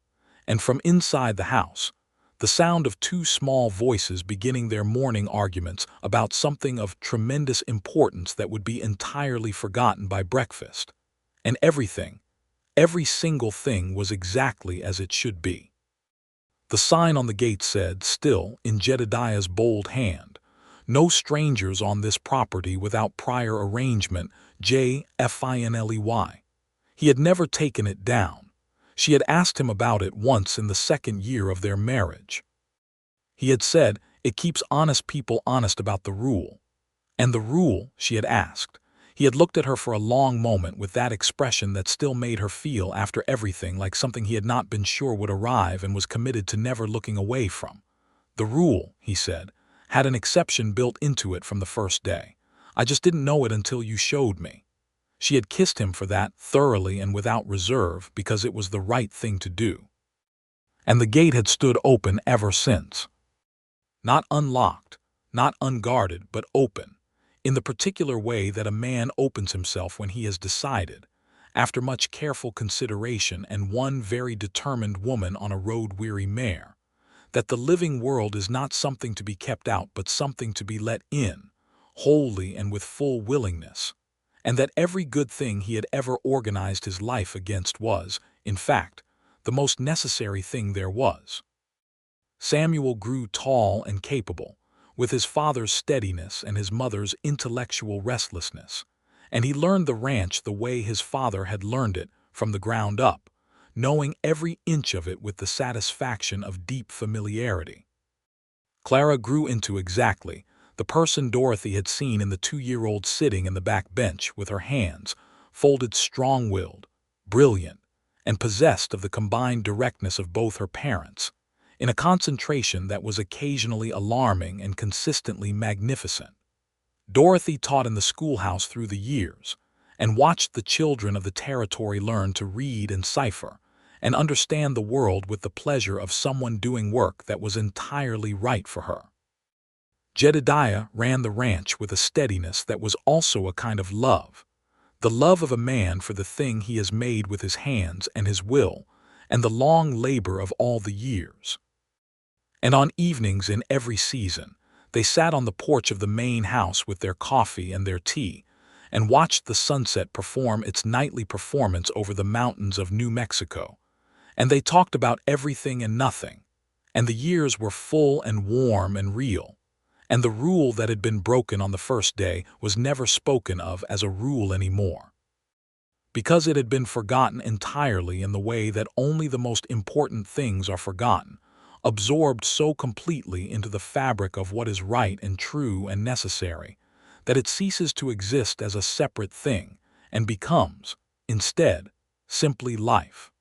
And from inside the house, the sound of 2 small voices beginning their morning arguments about something of tremendous importance that would be entirely forgotten by breakfast. And everything, every single thing was exactly as it should be. The sign on the gate said, still in Jedediah's bold hand, "No strangers on this property without prior arrangement, J.Finley." He had never taken it down. She had asked him about it once in the 2nd year of their marriage. He had said, "It keeps honest people honest about the rule." And the rule, she had asked. He had looked at her for a long moment with that expression that still made her feel, after everything, like something he had not been sure would arrive and was committed to never looking away from. The rule, he said, had an exception built into it from the first day. I just didn't know it until you showed me. She had kissed him for that, thoroughly and without reserve, because it was the right thing to do. And the gate had stood open ever since. Not unlocked, not unguarded, but open, in the particular way that a man opens himself when he has decided, after much careful consideration and one very determined woman on a road-weary mare, that the living world is not something to be kept out but something to be let in, wholly and with full willingness, and that every good thing he had ever organized his life against was, in fact, the most necessary thing there was. Samuel grew tall and capable, with his father's steadiness and his mother's intellectual restlessness, and he learned the ranch the way his father had learned it, from the ground up, knowing every inch of it with the satisfaction of deep familiarity. Clara grew into exactly the person Dorothy had seen in the 2-year-old sitting in the back bench with her hands folded, strong-willed, brilliant, and possessed of the combined directness of both her parents, in a concentration that was occasionally alarming and consistently magnificent. Dorothy taught in the schoolhouse through the years, and watched the children of the territory learn to read and cipher, and understand the world with the pleasure of someone doing work that was entirely right for her. Jedediah ran the ranch with a steadiness that was also a kind of love, the love of a man for the thing he has made with his hands and his will, and the long labor of all the years. And on evenings in every season, they sat on the porch of the main house with their coffee and their tea, and watched the sunset perform its nightly performance over the mountains of New Mexico. And they talked about everything and nothing, and the years were full and warm and real, and the rule that had been broken on the first day was never spoken of as a rule anymore, because it had been forgotten entirely in the way that only the most important things are forgotten, absorbed so completely into the fabric of what is right and true and necessary, that it ceases to exist as a separate thing, and becomes, instead, simply life.